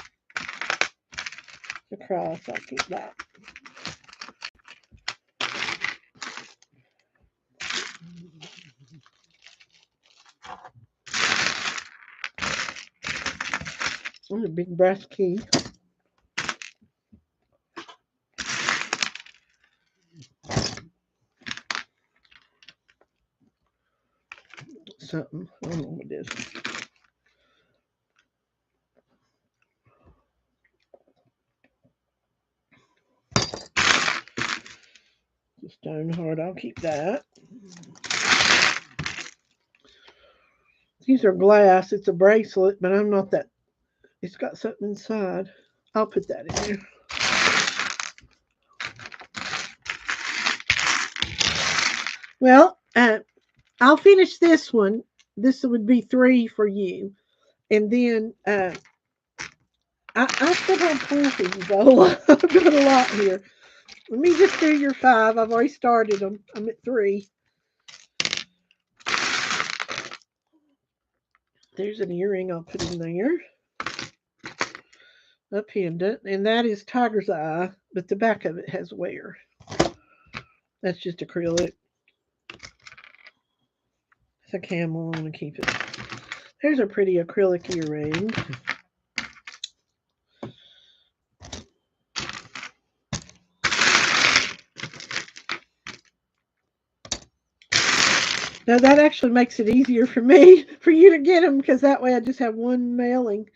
cross, I'll keep that. There's a big brass key. Something. I don't know what it is. The stone heart, I'll keep that. These are glass. It's a bracelet, but I'm not that. It's got something inside. I'll put that in there. Well, I'll finish this one. This would be 3 for you. And then I still have plenty, Zola. I've got a lot here. Let me just do your 5. I've already started them. I'm at 3. There's an earring I'll put in there. A pendant. And that is Tiger's Eye, but the back of it has wear. That's just acrylic. It's a camel. I'm going to keep it. There's a pretty acrylic earring. Now that actually makes it easier for me, for you to get them, because that way I just have one mailing.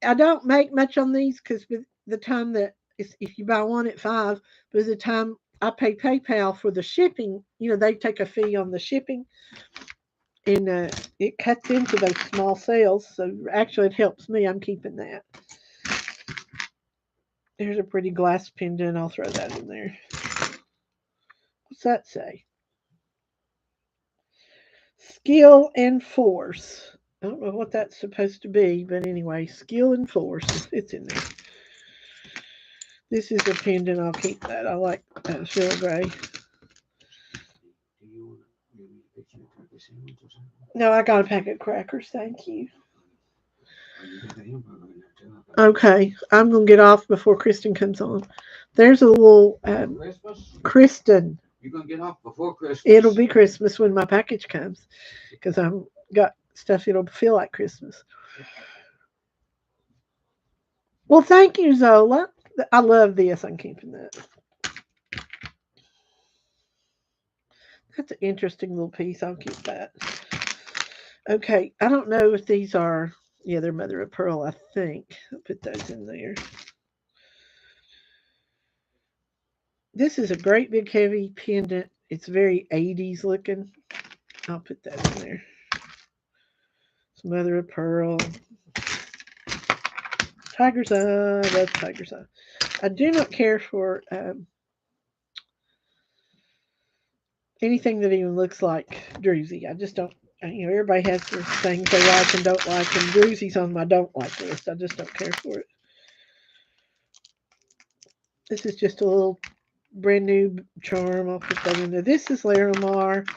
I don't make much on these because with the time that if you buy one at 5, by the time I pay PayPal for the shipping, they take a fee on the shipping, and it cuts into those small sales. So actually, it helps me. I'm keeping that. There's a pretty glass pendant. I'll throw that in there. What's that say? Skill and force. I don't know what that's supposed to be, but anyway, skill and force. It's in there. This is a pendant. I'll keep that. I like silver gray. No, I got a packet of crackers. Thank you. Okay, I'm going to get off before Kristen comes on. There's a little Kristen. You're going to get off before Christmas. It'll be Christmas when my package comes because I'm got stuff it'll feel like Christmas. Well, thank you, Zola. I love this. I'm keeping that. That's an interesting little piece. I'll keep that. Okay, I don't know if these are, they're mother of pearl, I think. I'll put those in there. This is a great big heavy pendant. It's very 80s looking. I'll put that in there. It's mother of pearl. Tiger's eye. That's tiger's eye. I do not care for anything that even looks like druzy. I just don't. Everybody has their things they like and don't like, and druzy's on my don't like list. I just don't care for it. This is just a little brand new charm. I'll put that in there. This is Larimar.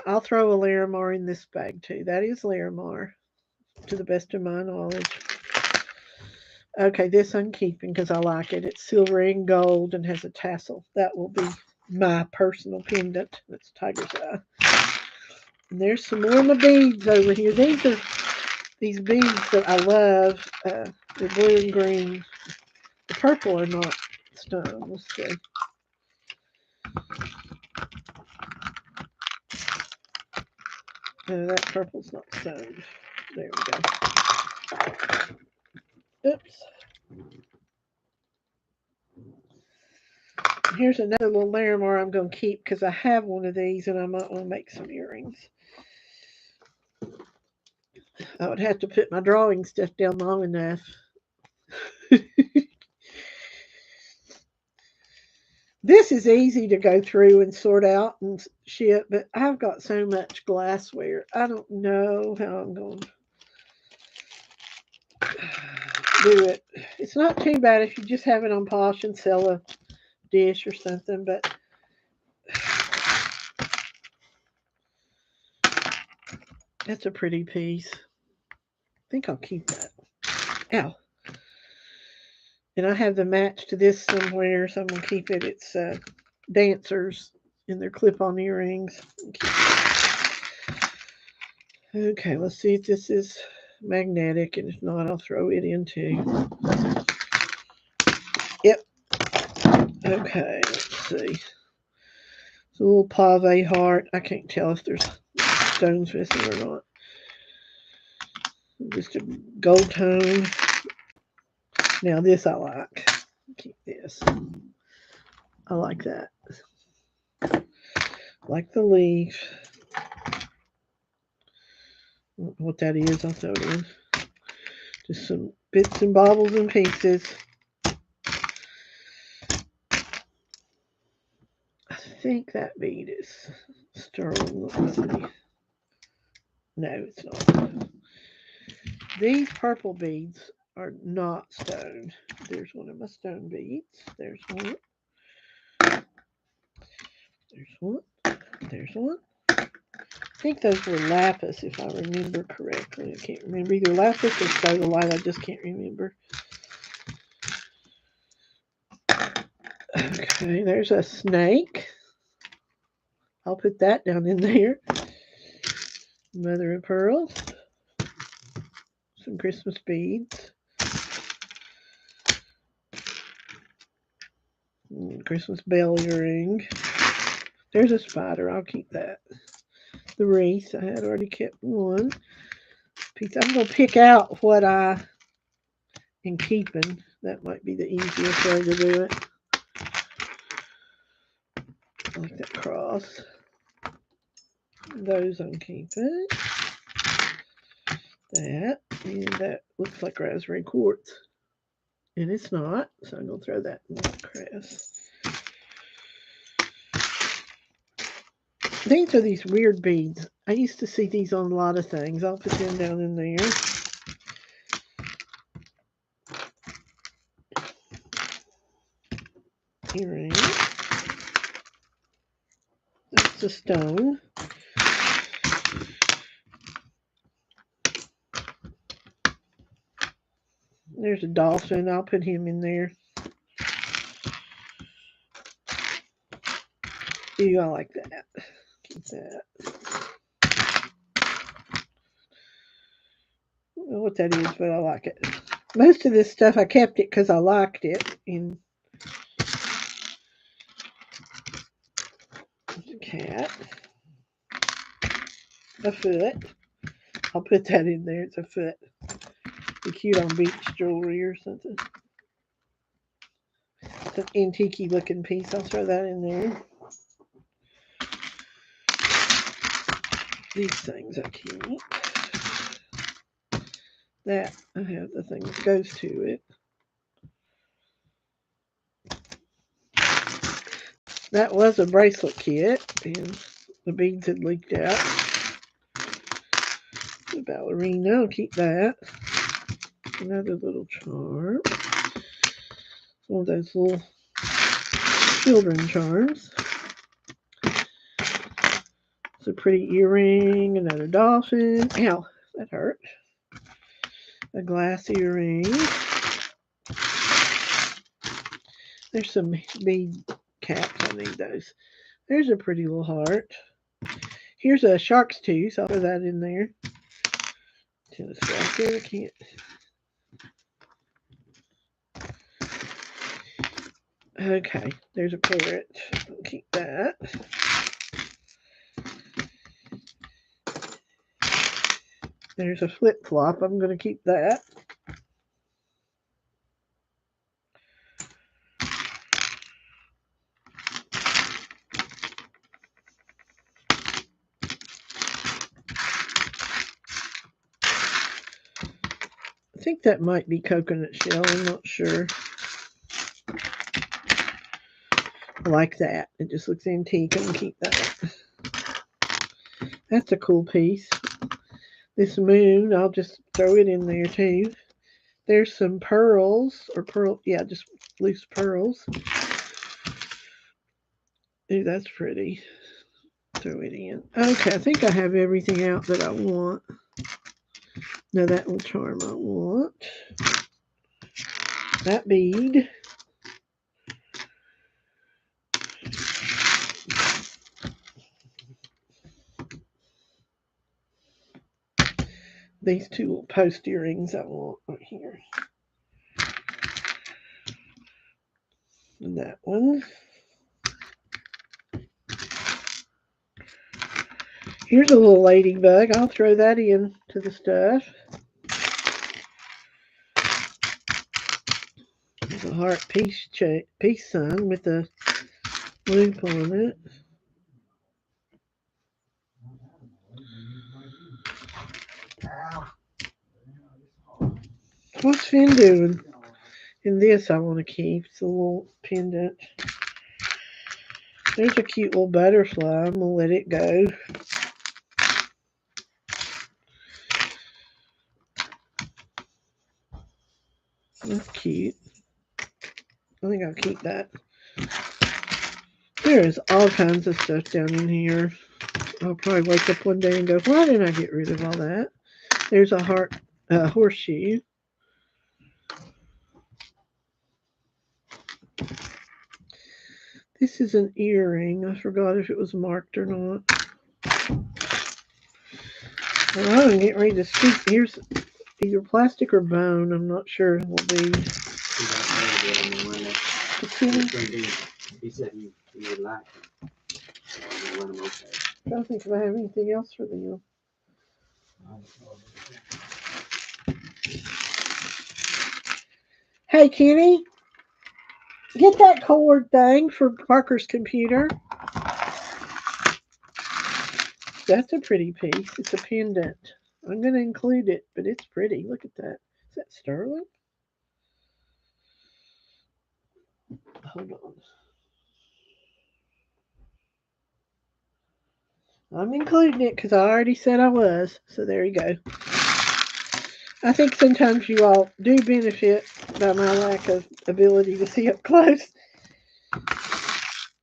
I'll throw a Larimar in this bag too. That is Larimar, to the best of my knowledge. Okay, this I'm keeping because I like it. It's silver and gold and has a tassel. That will be my personal pendant. That's tiger's eye. And there's some more of my beads over here. These are these beads that I love. They're blue and green. The purple are not stone. Let's see. No, that purple's not stone. There we go. Oops. Here's another little Larimar I'm going to keep because I have one of these and I might want to make some earrings. I would have to put my drawing stuff down long enough. This is easy to go through and sort out and shit, but I've got so much glassware. I don't know how I'm going to do it. It's not too bad if you just have it on polish and sell a dish or something, but that's a pretty piece. I think I'll keep that. Ow. And I have the match to this somewhere, so I'm going to keep it. It's dancers in their clip-on earrings. Okay, let's see if this is magnetic, and if not, I'll throw it in too. Yep. Okay, let's see. It's a little pave heart. I can't tell if there's stones missing or not. Just a gold tone. Now this I like. Keep this. I like that. Like the leaf. I don't know what that is. I'll throw it in. Just some bits and bobbles and pieces. I think that bead is sterling. Let's see. No, it's not. These purple beads are not stone. There's one of my stone beads. There's one. There's one. There's one. I think those were lapis, if I remember correctly. I can't remember either lapis or sodalite. I just can't remember. Okay, there's a snake. I'll put that down in there. mother of pearl, some Christmas beads, Christmas bell earring. There's a spider. I'll keep that. The wreath. I had already kept one piece. I'm going to pick out what I am keeping. That might be the easiest way to do it. I like that cross. Those I'm keeping. That. And that looks like raspberry quartz. And it's not. So I'm going to throw that in the crest. These are these weird beads. I used to see these on a lot of things. I'll put them down in there. Earring. That's a stone. There's a dolphin. I'll put him in there. Ooh, I like that. Keep that. I don't know what that is, but I like it. Most of this stuff, I kept it because I liked it. And there's a cat. A foot. I'll put that in there. It's a foot. Be cute on beach jewelry or something. It's an antique looking piece. I'll throw that in there. These things I keep. That I have the thing that goes to it. That was a bracelet kit, and the beads had leaked out. The ballerina, I'll keep that. Another little charm. One of those little children charms. It's a pretty earring, another dolphin. Ow, that hurt. A glass earring. There's some bead caps. I need those. There's a pretty little heart. Here's a shark's tooth. I'll put that in there. Tennis racket. I can't. Okay, there's a parrot. I'll keep that. There's a flip-flop. I'm going to keep that. I think that might be coconut shell. I'm not sure. I like that. It just looks antique. I'm going to keep that. That's a cool piece. This moon, I'll just throw it in there too. There's some pearls, or pearl, yeah, just loose pearls. Ooh, that's pretty. Throw it in. Okay, I think I have everything out that I want. No, that little charm I want. That bead. These two little post earrings I want right here. And that one. Here's a little ladybug. I'll throw that in to the stuff. There's a heart peace sign with a loop on it. What's Finn doing? And this I want to keep. It's a little pendant. There's a cute little butterfly. I'm going to let it go. That's cute. I think I'll keep that. There is all kinds of stuff down in here. I'll probably wake up one day and go, why didn't I get rid of all that? There's a horseshoe. This is an earring. I forgot if it was marked or not. Well, I'm getting ready to scoop. Here's either plastic or bone. I'm not sure it will be. He said he would like them. Okay. I don't think I have anything else for them. Hey, Kenny, get that cord thing for Parker's computer. That's a pretty piece. It's a pendant. I'm going to include it, but it's pretty. Look at that. Is that sterling? Hold on. I'm including it because I already said I was. So there you go. I think sometimes you all do benefit by my lack of ability to see up close.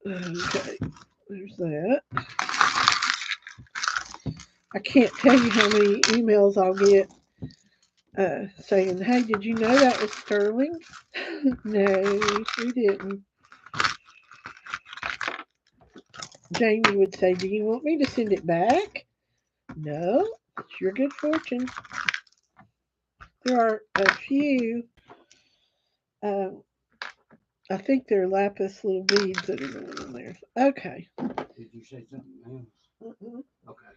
Okay, there's that. I can't tell you how many emails I'll get saying, hey, did you know that was sterling? No, we didn't. Jamie would say, do you want me to send it back? No, it's your good fortune. There are a few, I think they're lapis little beads that are going in there. Okay. Did you say something else? Okay.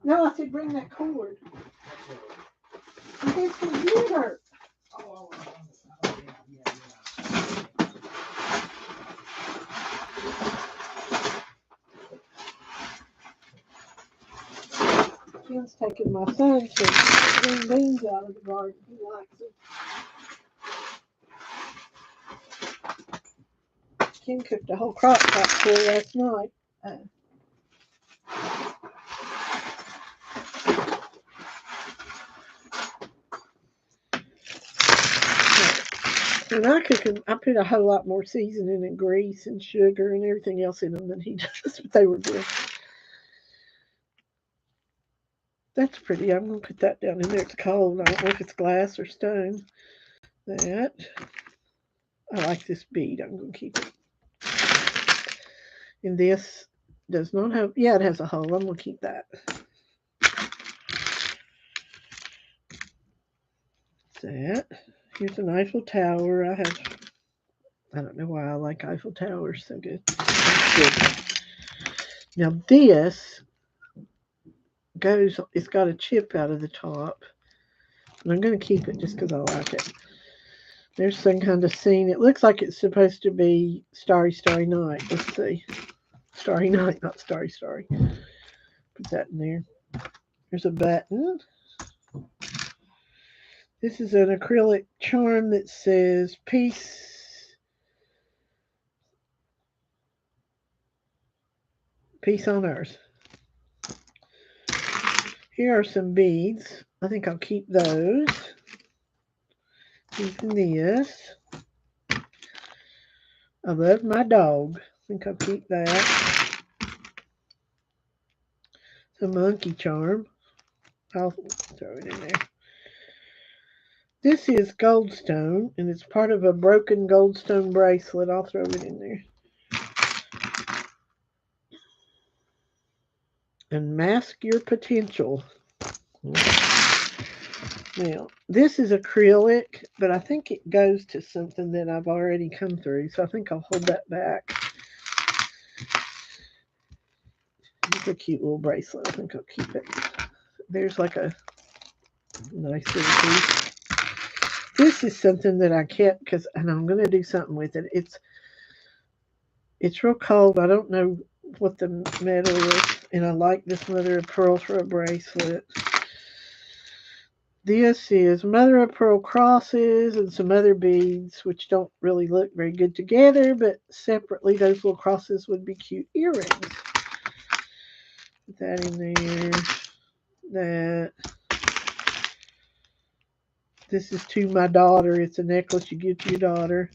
No, I said bring that cord. His computer. Oh, yeah. Ken's taking my son to green beans out of the garden. He likes it. Ken cooked a whole crock pot for last night. When I cook them, I put a whole lot more seasoning and grease and sugar and everything else in them than he does, but they were good. That's pretty. I'm going to put that down in there. It's cold. I don't know if it's glass or stone. That. I like this bead. I'm going to keep it. And this does not have, yeah, it has a hole. I'm going to keep that. That. Here's an Eiffel Tower. I don't know why I like Eiffel Towers so good. Good. Now this it's got a chip out of the top. And I'm going to keep it just because I like it. There's some kind of scene. It looks like it's supposed to be Starry, Starry Night. Let's see. Starry Night, not Starry, Starry. Put that in there. There's a button. This is an acrylic charm that says peace. Peace on earth. Here are some beads. I think I'll keep those. Keeping this. I love my dog. I think I'll keep that. It's a monkey charm. I'll throw it in there. This is goldstone, and it's part of a broken goldstone bracelet. I'll throw it in there. And mask your potential. Now, this is acrylic, but I think it goes to something that I've already come through, so I think I'll hold that back. It's a cute little bracelet. I think I'll keep it. There's like a nice little piece. This is something that I kept and I'm going to do something with it. It's real cold. I don't know what the metal is, and I like this mother of pearl for a bracelet. This is mother of pearl crosses and some other beads, which don't really look very good together, but separately, those little crosses would be cute earrings. Put that in there. That. This is to my daughter. It's a necklace you give to your daughter.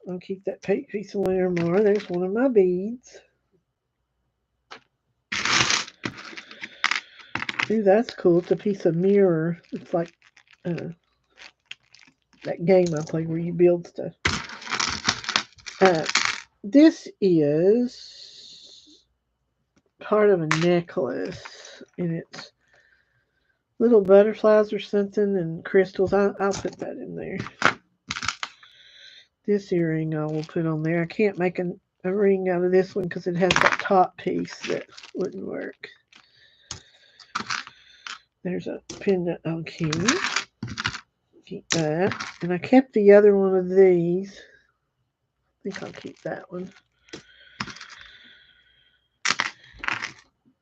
I'll keep that piece of Larimar. There's one of my beads. Ooh, that's cool. It's a piece of mirror. It's like that game I play where you build stuff. This is part of a necklace, and it's little butterflies or something and crystals. I'll put that in there. This earring I will put on there. I can't make a ring out of this one because it has that top piece that wouldn't work. There's a pendant I'll keep. Keep that. And I kept the other one of these. I think I'll keep that one.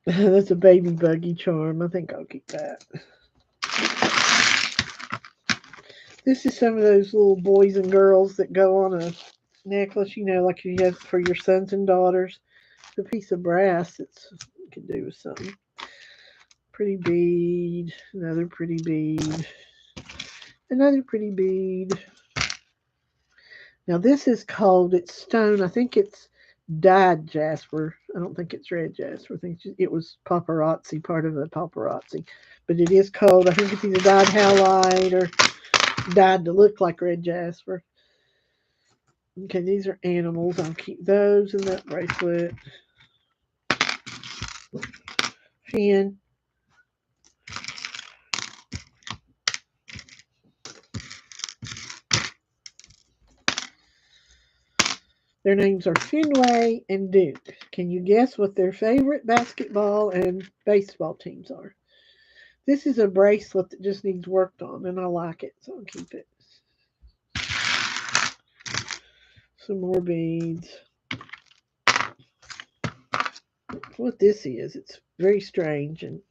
That's a baby buggy charm. I think I'll keep that. This is some of those little boys and girls that go on a necklace, you know, like you have for your sons and daughters. It's a piece of brass that's you can do with something. Pretty bead, another pretty bead, another pretty bead. Now this is called, it's stone. I think it's dyed jasper. I don't think it's red jasper. I think it was paparazzi, part of the paparazzi. But it is called, I think it's either dyed halide or dyed to look like red jasper. Okay, these are animals. I'll keep those in that bracelet. Fin. Their names are Fenway and Duke. Can you guess what their favorite basketball and baseball teams are? This is a bracelet that just needs worked on, and I like it, so I'll keep it. Some more beads. What this is, it's very strange, and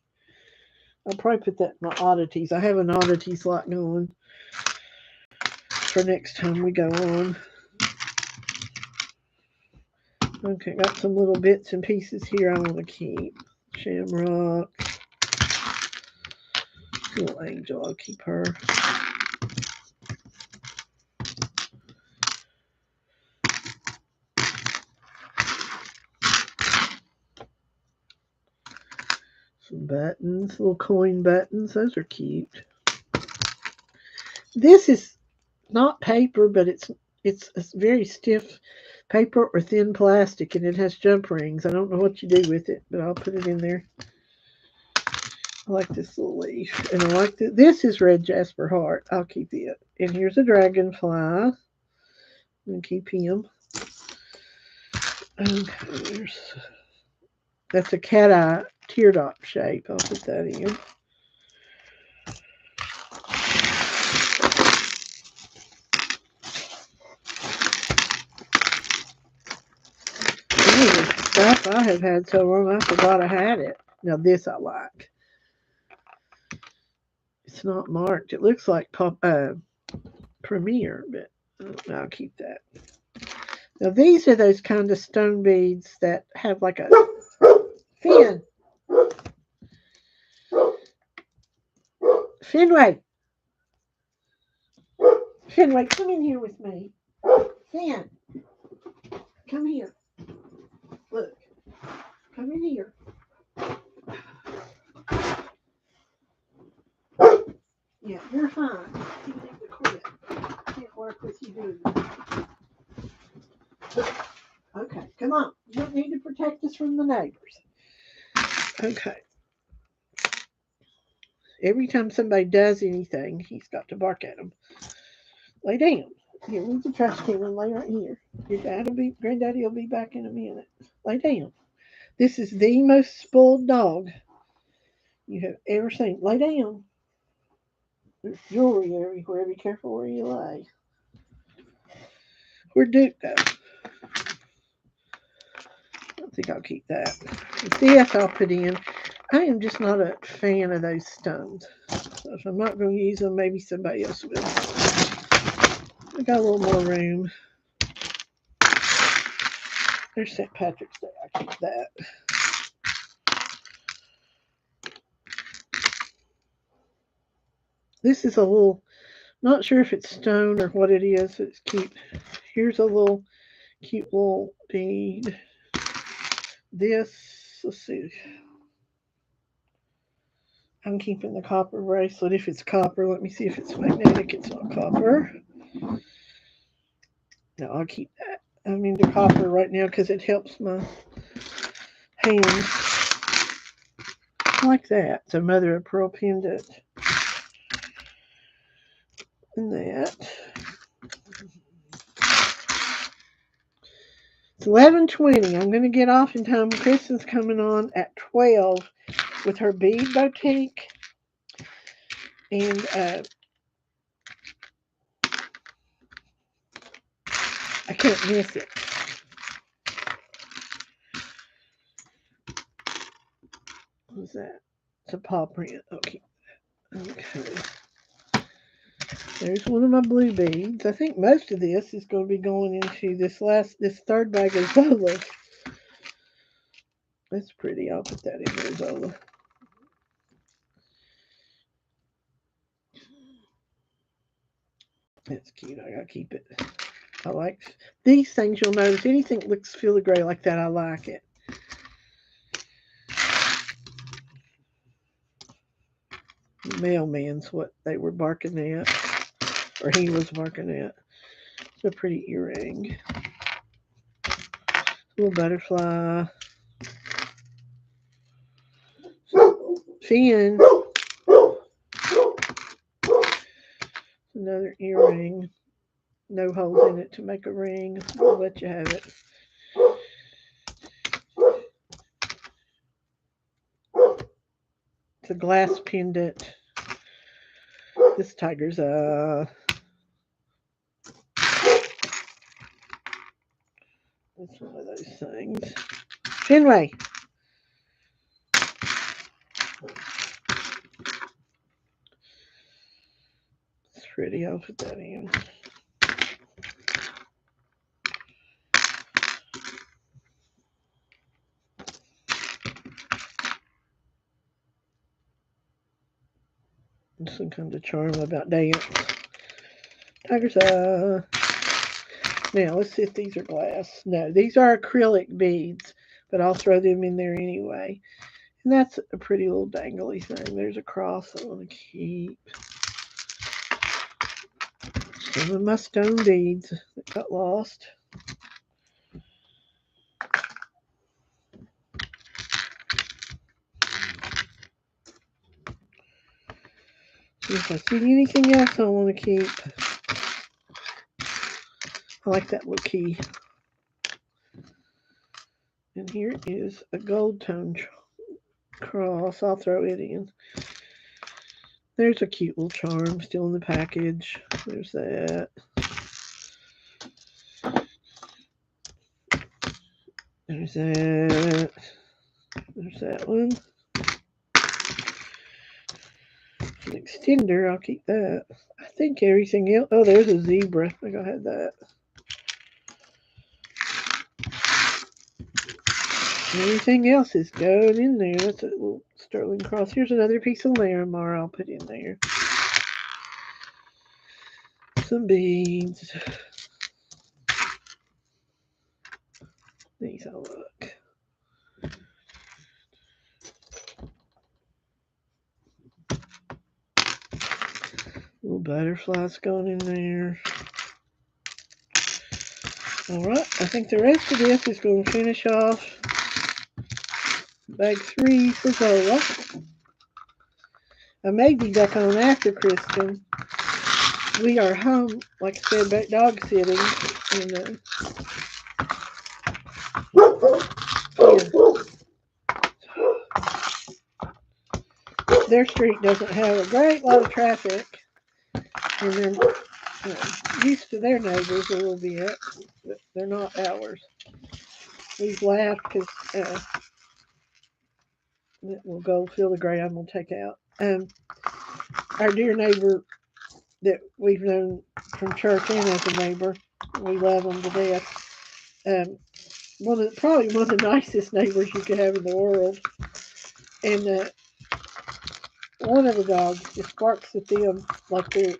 I'll probably put that in my oddities. I have an oddities lot going for next time we go on. Okay, got some little bits and pieces here I want to keep. Shamrock. Little angel, I'll keep her. Some buttons, little coin buttons. Those are cute. This is not paper, but it's a very stiff paper or thin plastic, and it has jump rings. I don't know what you do with it, but I'll put it in there. I like this little leaf, and I like this. This is red jasper heart. I'll keep it. And here's a dragonfly. I'm gonna keep him. Okay, that's a cat eye teardrop shape. I'll put that in. Stuff I have had so long I forgot I had it. Now this I like. It's not marked. It looks like Premier, but I'll keep that. Now these are those kind of stone beads that have like a fin. Fenway. Fenway, come in here with me. Fin. Come here. Look. Come in here. Yeah, you're fine. You need to quit. I can't work with you doing that. Okay, come on. You don't need to protect us from the neighbors. Okay. Every time somebody does anything, he's got to bark at them. Lay down. Here, leave the trash can and lay right here. Granddaddy will be back in a minute. Lay down. This is the most spoiled dog you have ever seen. Lay down. There's jewelry everywhere. Be careful where you lay. Where'd Duke go? I think I'll keep that. This I'll put in. I am just not a fan of those stones. So if I'm not going to use them, maybe somebody else will. I got a little more room. There's St. Patrick's Day. I keep that. This is a little, not sure if it's stone or what it is. It's cute. Here's a little cute little bead. This, let's see. I'm keeping the copper bracelet. If it's copper, let me see if it's magnetic. It's not copper. No, I'll keep that. I'm into copper right now because it helps my hands. like that. It's a mother of pearl pendant. And that. It's 11:20. I'm going to get off in time. Kristen's coming on at 12 with her bead boutique. And I can't miss it. What's that? It's a paw print. Okay. Okay. There's one of my blue beads. I think most of this is going to be going into this third bag of Zola. That's pretty. I'll put that in there, Zola. That's cute. I gotta keep it. I like these things. You'll notice anything that looks filigree like that, I like it. The mailman's what they were barking at, or he was barking at. It's a pretty earring. Little butterfly. Fin. Another earring. No holes in it to make a ring. I'll let you have it. It's a glass pendant. This tiger's it's one of those things. Finway. It's pretty. I'll put that in. Some kind of charm about dance. Tiger's Now, let's see if these are glass. No, these are acrylic beads, but I'll throw them in there anyway. And that's a pretty little dangly thing. There's a cross I want to keep. Some of my stone beads that got lost. See if I see anything else I want to keep. I like that little key. And here is a gold tone cross. I'll throw it in. There's a cute little charm still in the package. There's that. There's that. There's that one. An extender. I'll keep that. I think everything else. Oh, there's a zebra. I think I had that. Everything else is going in there. That's a little sterling cross. Here's another piece of Larimar I'll put in there. Some beads. These I'll look. Little butterflies going in there. Alright, I think the rest of this is going to finish off bag 3 for Zola. I may be back on after Kristen. We are home, like I said, back dog sitting. And, their street doesn't have a great lot of traffic. And they're used to their neighbors a little bit, but they're not ours. We've laughed because we'll go fill the ground we'll take out. Our dear neighbor that we've known from church and as a neighbor, we love them to death. Probably one of the nicest neighbors you could have in the world. And one of the dogs just barks at them like they're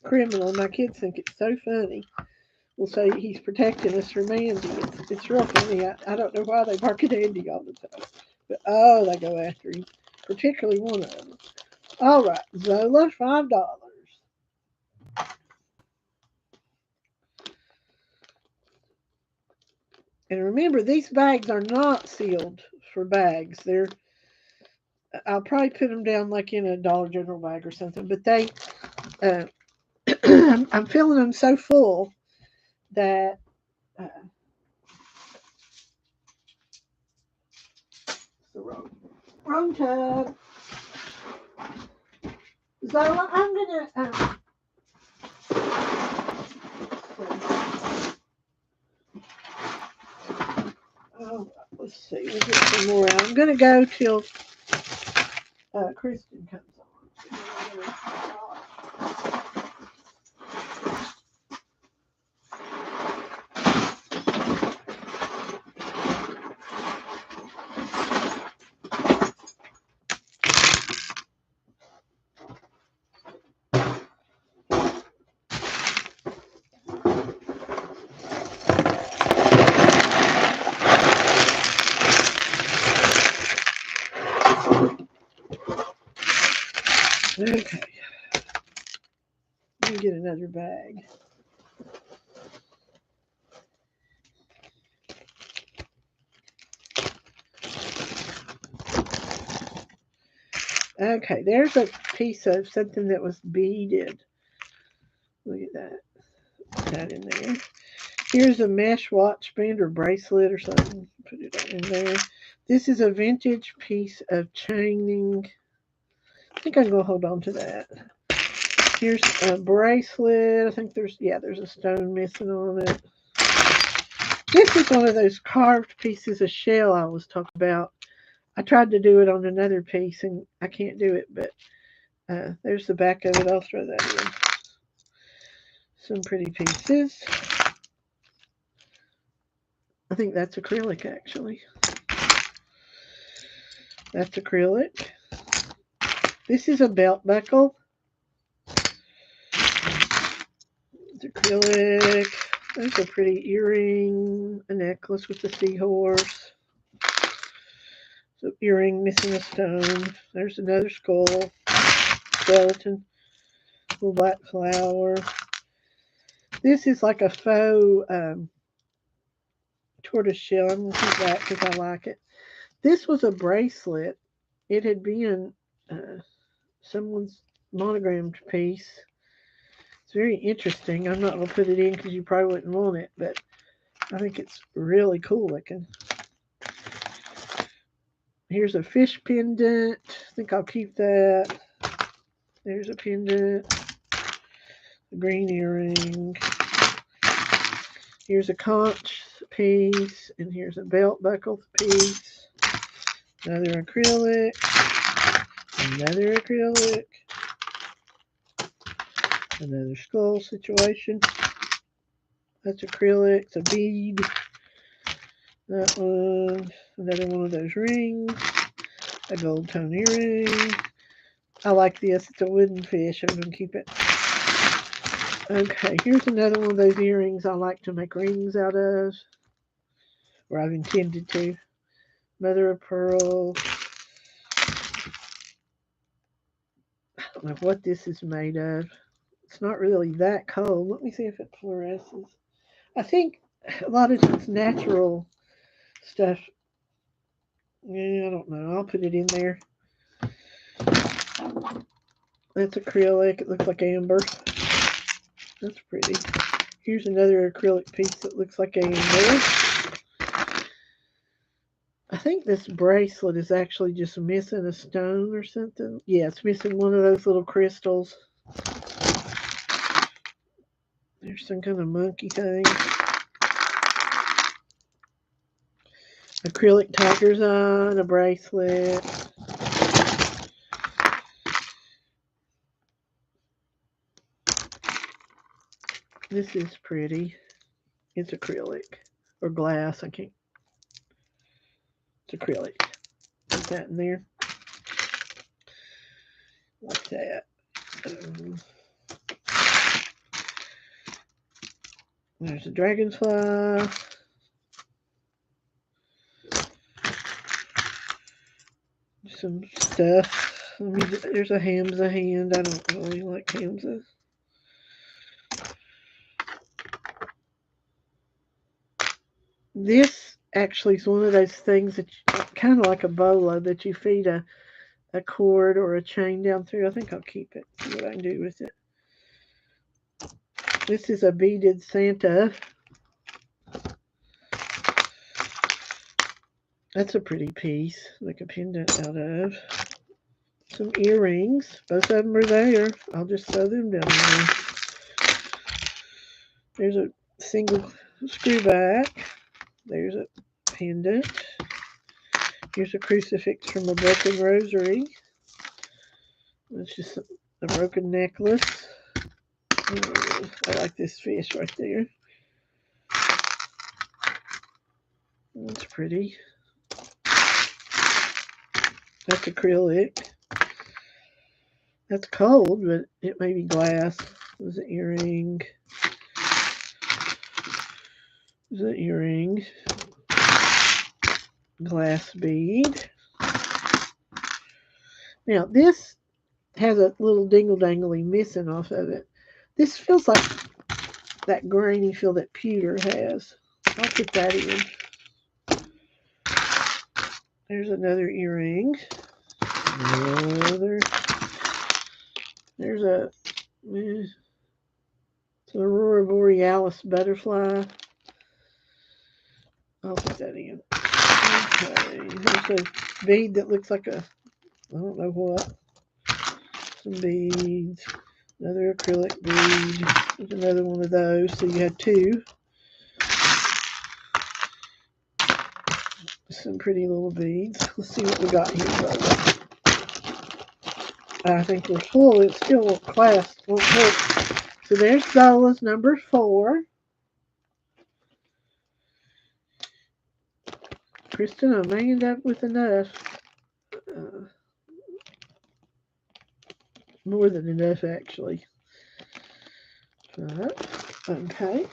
criminal. My kids think it's so funny. We'll say he's protecting us from Andy. It's real funny. I don't know why they bark at Andy all the time. But, they go after him. Particularly one of them. All right, Zola, $5. And remember, these bags are not sealed for bags. I'll probably put them down like in a Dollar General bag or something. But they, uh, I'm feeling them so full that uh, the wrong tub. So I'm gonna. Oh, let's see. We'll get some more out. I'm gonna go till Kristen comes on. Okay. Let me get another bag. Okay, there's a piece of something that was beaded. Look at that. Put that in there. Here's a mesh watch band or bracelet or something. Put it in there. This is a vintage piece of chaining. I think I'm going to hold on to that. Here's a bracelet. I think there's a stone missing on it. This is one of those carved pieces of shell I was talking about. I tried to do it on another piece and I can't do it, but there's the back of it. I'll throw that in. Some pretty pieces. I think that's acrylic actually. That's acrylic. This is a belt buckle. It's acrylic. There's a pretty earring, a necklace with the seahorse. So earring missing a stone. There's another skull, skeleton, little black flower. This is like a faux tortoise shell. I'm going to keep that because I like it. This was a bracelet. It had been someone's monogrammed piece. It's very interesting. I'm not going to put it in because you probably wouldn't want it, but I think it's really cool looking. Here's a fish pendant. I think I'll keep that. There's a pendant. A green earring. Here's a conch piece. And here's a belt buckle piece. Another acrylic. Another acrylic. Another skull situation. That's acrylic. It's a bead. That one. Another one of those rings. A gold tone earring. I like this. It's a wooden fish. I'm going to keep it. Okay, here's another one of those earrings I like to make rings out of. Or I've intended to. Mother of pearl. I don't know what this is made of. It's not really that cold. Let me see if it fluoresces. I think a lot of it's natural stuff. Yeah, I don't know. I'll put it in there. That's acrylic. It looks like amber. That's pretty. Here's another acrylic piece that looks like amber. I think this bracelet is actually just missing a stone or something. Yeah, it's missing one of those little crystals. There's some kind of monkey thing. Acrylic tiger's eye, a bracelet. This is pretty. It's acrylic. Or glass, I can't. It's acrylic. Put that in there. Like that. There's a dragonfly. Some stuff. There's a Hamza hand. I don't really like Hamzas. This actually is one of those things that kind of like a bolo that you feed a a cord or a chain down through. I think I'll keep it. See what I can do with it. This is a beaded Santa. That's a pretty piece. Like a pendant out of. Some earrings. Both of them are there. I'll just sew them down there. There's a single screw back. There's a pendant. Here's a crucifix from a broken rosary. It's just a broken necklace. I like this fish right there. That's pretty. That's acrylic. That's cold, but it may be glass. There's an earring. There's an earring. Glass bead. Now, this has a little dingle-dangly missing off of it. This feels like that grainy feel that pewter has. I'll put that in. There's another earring. There's a it's an Aurora Borealis butterfly. I'll put that in. Okay, there's a bead that looks like a, I don't know what. Some beads. Another acrylic bead. There's another one of those. So you had two. Some pretty little beads. Let's see what we got here. I think we're full. It still won't clasp. Won't hurt. So there's Zola's number 4. Kristen, I may end up with enough. More than enough, actually. But, okay.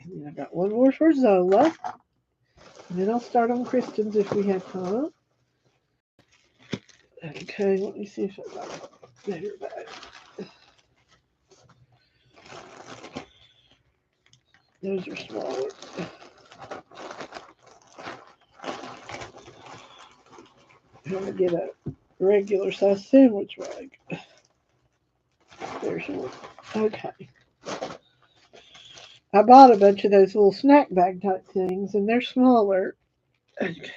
And then I got one more for Zola. And then I'll start on Kristen's if we have time. Okay, let me see if I got a better bag. Those are smaller. I'm going to get a regular size sandwich bag. There's one. Okay. I bought a bunch of those little snack bag type things, and they're smaller. Okay.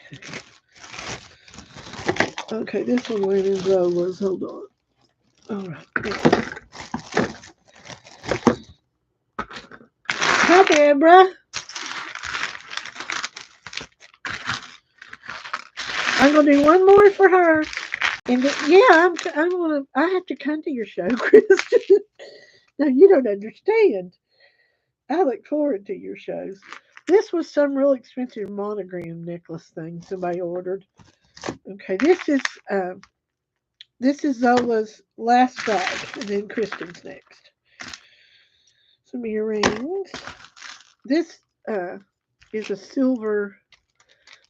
Okay, this one went in Zola's. Hold on. All right. Hi, Deborah. I'm gonna do one more for her, and yeah, I have to come to your show, Kristen. No, you don't understand. I look forward to your shows. This was some real expensive monogram necklace thing somebody ordered. Okay, this is Zola's last bag, and then Kristen's next. Some earrings. This is a silver,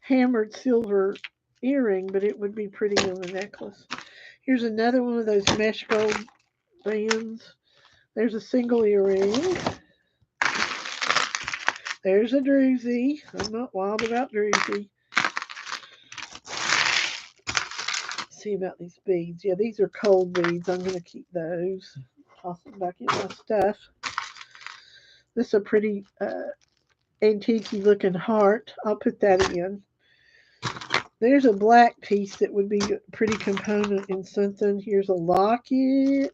hammered silver earring, but it would be pretty on the necklace. Here's another one of those mesh gold bands. There's a single earring. There's a druzy. I'm not wild about druzy. See about these beads. Yeah, these are cold beads. I'm going to keep those. Toss them back in my stuff. This is a pretty antique-y looking heart. I'll put that in. There's a black piece that would be a pretty component in something. Here's a locket.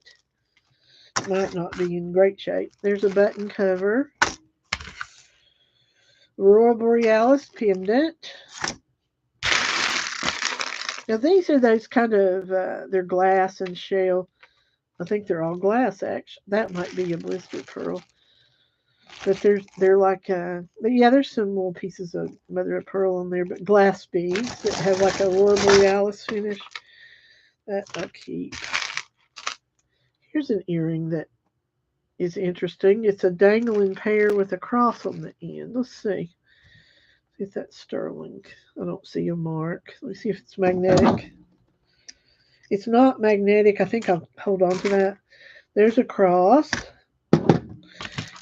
Might not be in great shape. There's a button cover. Aurora Borealis pendant. Now these are those kind of, they're glass and shell. I think they're all glass, actually. That might be a blister pearl. But they're like, but yeah, there's some little pieces of mother of pearl on there, but glass beads that have like a Aurora Borealis finish. That I'll keep. Here's an earring that is interesting. It's a dangling pear with a cross on the end. Let's see. See if that's sterling. I don't see a mark. Let me see if it's magnetic. It's not magnetic. I think I'll hold on to that. There's a cross.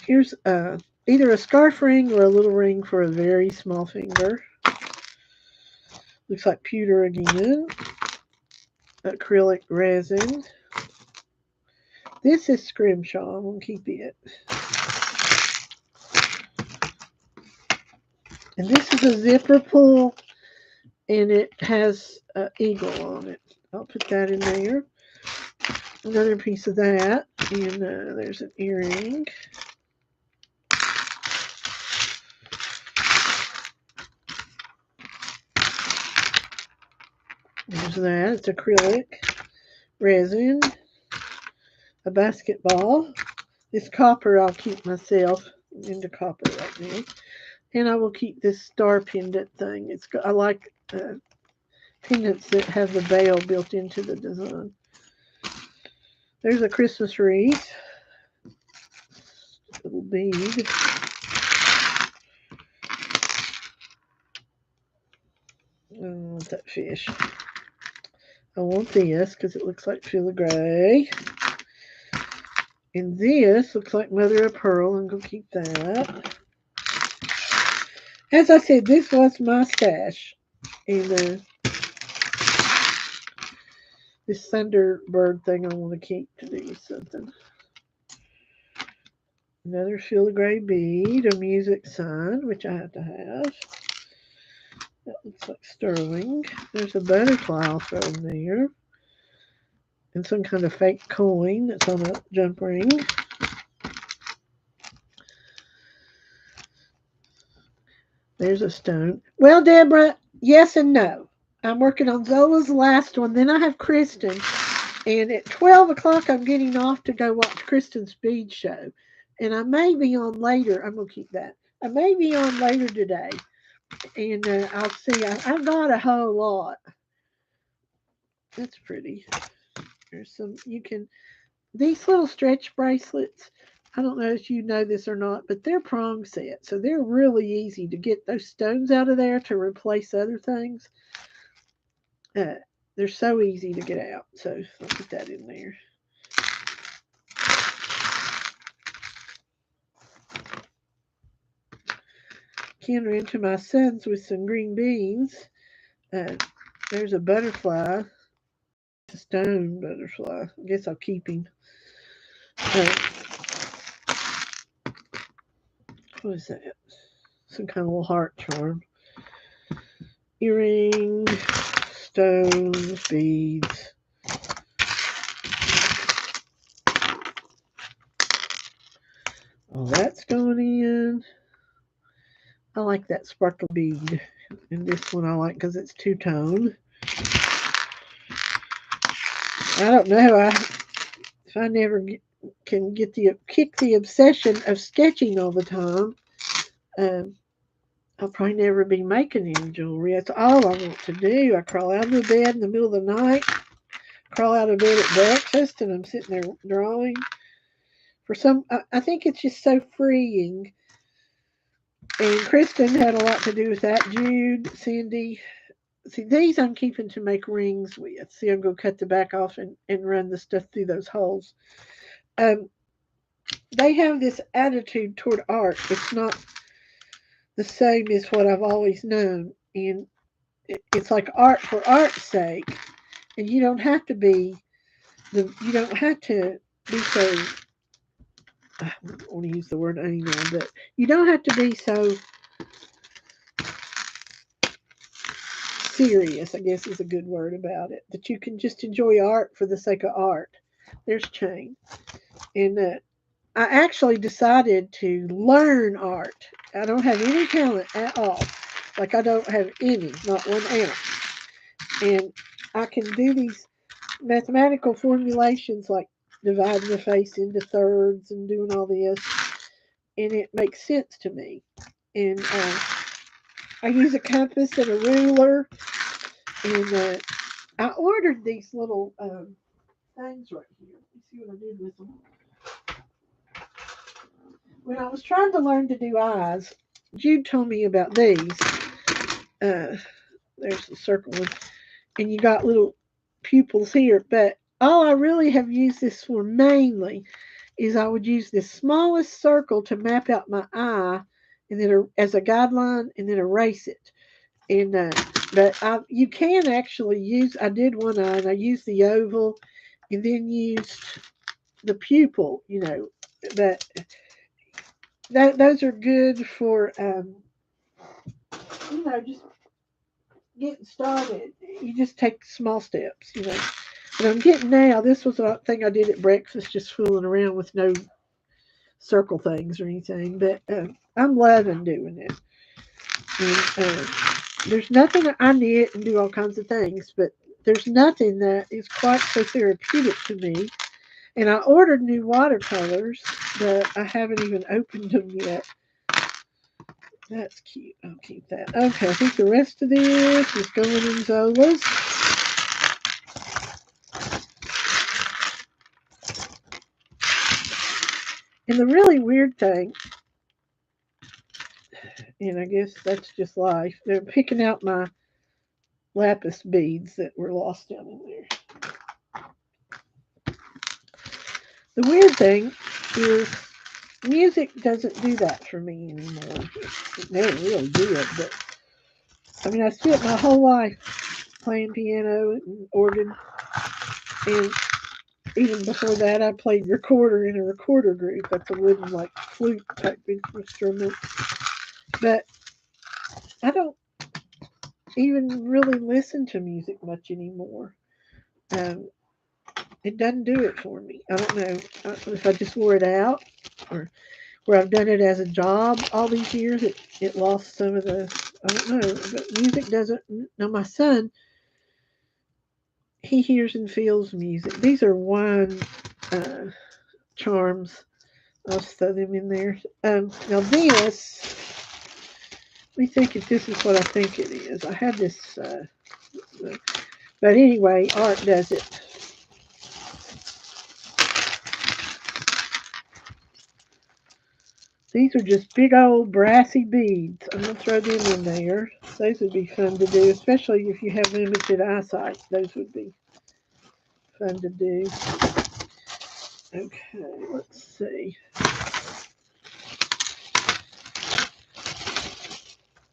Here's either a scarf ring or a little ring for a very small finger. Looks like pewter again. acrylic resin. This is scrimshaw. I'm going to keep it. And this is a zipper pull, and it has an eagle on it. I'll put that in there. Another piece of that, and there's an earring. There's that. It's acrylic resin. A basketball. This copper I'll keep myself. I'm into copper right now. And I will keep this star pendant thing. I like pendants that have the bell built into the design. There's a Christmas wreath. Little bead. Oh, what's that fish? I want this because it looks like filigree. And this looks like mother of pearl. I'm going to keep that. As I said, this was my stash. And this Thunderbird thing I want to keep to do something. Another filigree bead, a music sign, which I have to have. That looks like sterling. There's a butterfly I'll throw in there. And some kind of fake coin that's on a jump ring. There's a stone. Well, Deborah, yes and no. I'm working on Zola's last one. Then I have Kristen. And at 12 o'clock, I'm getting off to go watch Kristen's bead show. And I may be on later. I'm going to keep that. I may be on later today. And I'll see. I've got a whole lot. That's pretty. There's some, these little stretch bracelets, I don't know if you know this or not, but they're prong set. So they're really easy to get those stones out of there to replace other things. They're so easy to get out. So I'll put that in there. Kinder into my sons with some green beans. There's a butterfly. A stone butterfly. I guess I'll keep him. What is that? Some kind of little heart charm. Earring, stones, beads. All that's going in. I like that sparkle bead. And this one I like because it's two-tone. I don't know if I never can kick the obsession of sketching all the time. I'll probably never be making any jewelry. That's all I want to do. I crawl out of the bed in the middle of the night, crawl out of bed at breakfast, and I'm sitting there drawing. I think it's just so freeing. And Kristen had a lot to do with that. Jude, Cindy. See, these I'm keeping to make rings with. See, I'm going to cut the back off and run the stuff through those holes. They have this attitude toward art. It's not the same as what I've always known. And it's like art for art's sake. And you don't have to be so, I don't want to use the word anal, but you don't have to be so serious, I guess is a good word about it. That you can just enjoy art for the sake of art. There's Chain. And I actually decided to learn art. I don't have any talent at all. Like I don't have any, not 1 ounce. And I can do these mathematical formulations like dividing the face into thirds and doing all this. And it makes sense to me. And I use a compass and a ruler. And I ordered these little things right here. Let's see what I did with them. When I was trying to learn to do eyes, Jude told me about these. There's the circle one. And you got little pupils here. But all I really have used this for mainly is I would use the smallest circle to map out my eye and then as a guideline and then erase it. And but you can actually use. I did one eye, and I used the oval, and then used the pupil. But those are good for just getting started. You just take small steps. But I'm getting now. This was a thing I did at breakfast, just fooling around with no circle things or anything. But I'm loving doing it. And there's nothing I knit and do all kinds of things, but there's nothing that is quite so therapeutic to me. And I ordered new watercolors, but I haven't even opened them yet. That's cute. I'll keep that. Okay, I think the rest of this is going in Zola's. And the really weird thing, and I guess that's just life, they're picking out my lapis beads that were lost down in there. The weird thing is music doesn't do that for me anymore. It never really did, but I mean, I spent my whole life playing piano and organ, and even before that, I played recorder in a recorder group. That's a wooden, like, flute type instrument. But I don't even really listen to music much anymore. Um, it doesn't do it for me. I don't know if I just wore it out or where I've done it as a job all these years. It lost some of the, I don't know, but music doesn't. Now, my son, he hears and feels music. These are wine charms. I'll throw them in there. Now this, let me think if this is what I think it is. I had this, but anyway, Art does it. These are just big old brassy beads. I'm going to throw them in there. Those would be fun to do, especially if you have limited eyesight. Those would be fun to do. Okay, let's see.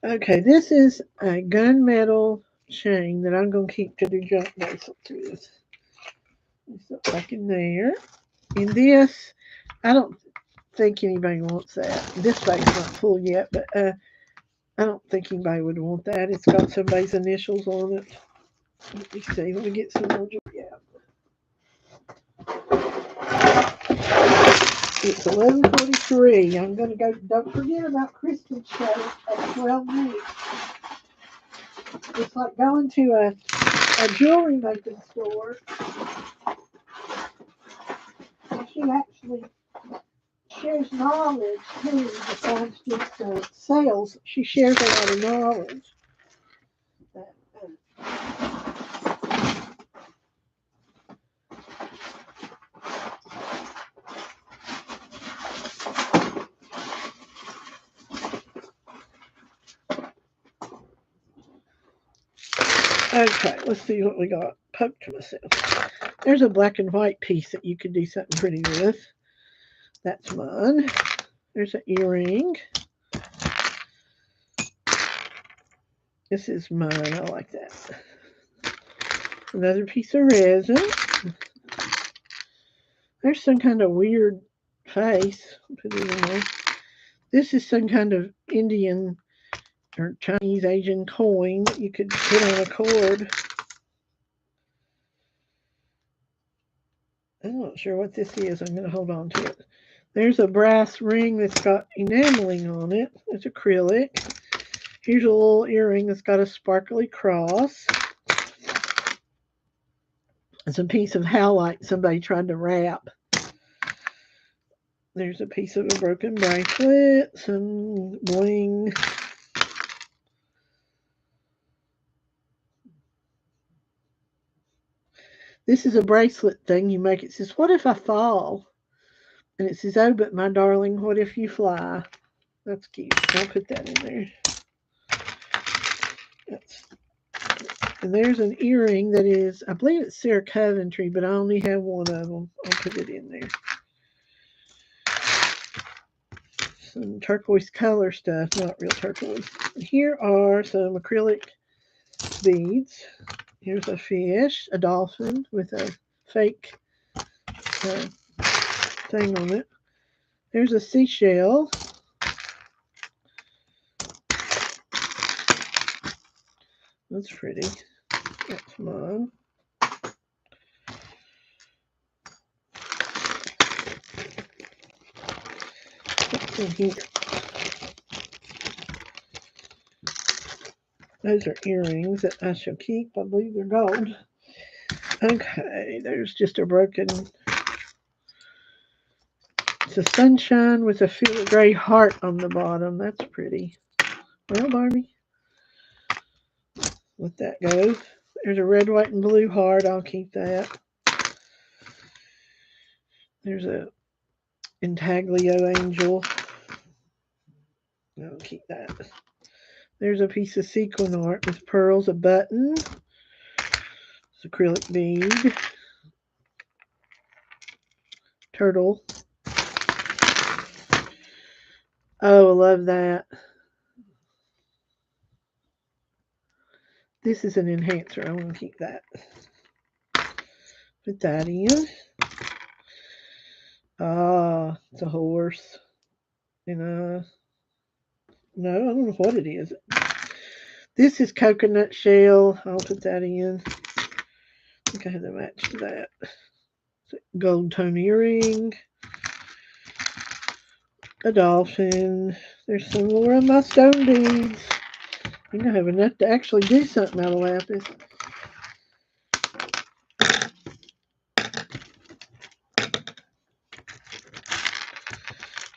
Okay, this is a gunmetal chain that I'm going to keep to do junk bracelet with. It's back in there. And this, I don't think anybody wants that. This bag's not full yet, but I don't think anybody would want that. It's got somebody's initials on it. Let me see. Let me get some more jewelry out. It's 11:43. I'm going to go. Don't forget about Kristen's show at 12 noon. It's like going to a jewelry making store. And she actually shares knowledge too, besides just sales. She shares a lot of knowledge. Okay, let's see what we got. Poke to myself. There's a black and white piece that you could do something pretty with. That's mine. There's an earring. This is mine. I like that. Another piece of resin. There's some kind of weird face. Put it in there. This is some kind of Indian or Chinese Asian coin that you could put on a cord. I'm not sure what this is. I'm going to hold on to it. There's a brass ring that's got enameling on it. It's acrylic. Here's a little earring that's got a sparkly cross. It's a piece of howlite somebody tried to wrap. There's a piece of a broken bracelet, some bling. This is a bracelet thing you make. It says, "What if I fall?" And it says, "Oh, but my darling, what if you fly?" That's cute. I'll put that in there. And there's an earring that is, I believe it's Sarah Coventry, but I only have one of them. I'll put it in there. some turquoise color stuff, not real turquoise. Here are some acrylic beads. Here's a fish, a dolphin with a fake thing on it. There's a seashell. That's pretty. That's mine. What's in here? Those are earrings that I shall keep. I believe they're gold. Okay, there's just a broken... It's a sunshine with a filigree heart on the bottom. That's pretty. Well, Barbie, let that go. There's a red, white, and blue heart. I'll keep that. There's a intaglio angel. I'll keep that. There's a piece of sequin art with pearls, a button. It's acrylic bead. Turtle. Oh, I love that. This is an enhancer. I want to keep that. Put that in. Ah, it's a horse. And no, I don't know what it is. This is coconut shell. I'll put that in. I think I have to match that. Gold tone earring. A dolphin. There's some more of my stone beads. I think I have enough to actually do something out of lapis.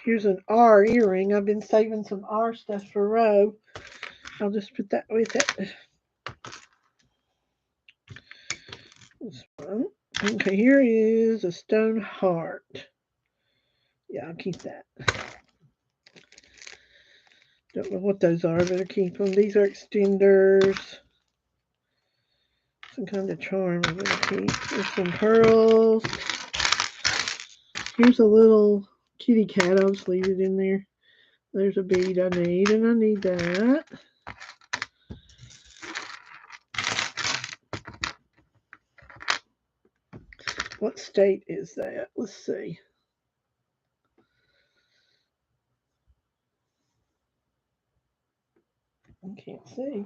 Here's an R earring. I've been saving some R stuff for Roe. I'll just put that with it. This one. Okay, here is a stone heart. Yeah, I'll keep that. Don't know what those are, but I'll keep them. These are extenders. Some kind of charm I'm going to keep. There's some pearls. Here's a little kitty cat. I'll just leave it in there. There's a bead I need, and I need that. What state is that? Let's see. I can't see.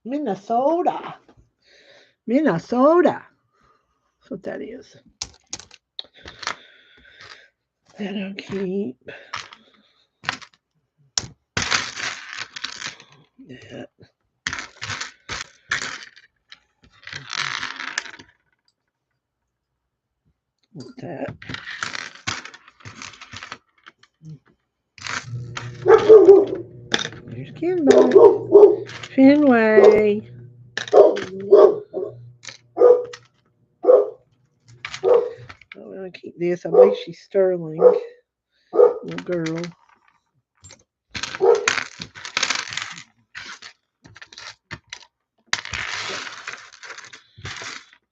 Minnesota. Minnesota. That's what that is. That I'll keep. That. That. There's Kimbo. Fenway. I'm going to keep this. I believe she's Sterling. Little girl.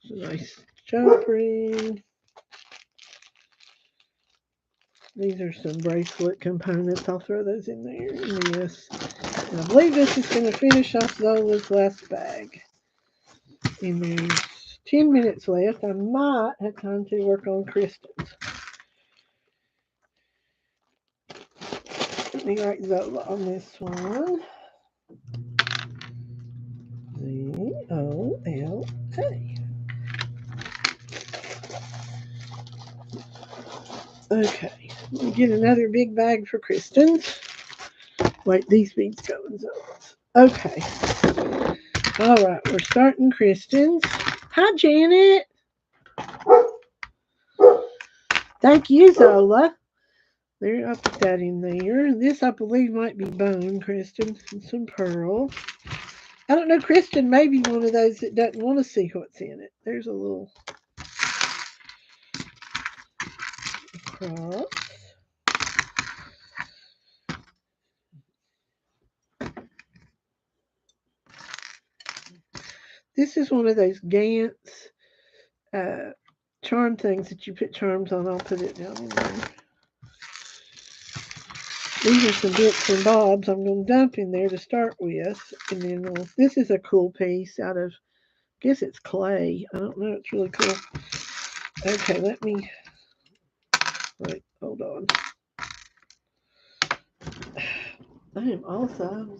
It's a nice jump ring. These are some bracelet components. I'll throw those in there. Yes. And I believe this is going to finish off Zola's last bag. And there's 10 minutes left. I might have time to work on Kristen's. Let me write Zola on this one. Z-O-L-A. Okay. Let me get another big bag for Kristen's. Wait, these beads go in Zola's. Okay. All right, we're starting Kristen's. Hi, Janet. Thank you, Zola. There, I'll put that in there. This, I believe, might be bone, Kristen, and some pearl. I don't know, Kristen may be one of those that doesn't want to see what's in it. There's a little cross. This is one of those Gantz charm things that you put charms on. I'll put it down in there. These are some bits and bobs I'm going to dump in there to start with. And then this is a cool piece out of, I guess it's clay. I don't know. It's really cool. Okay, let me, wait, hold on. I am also,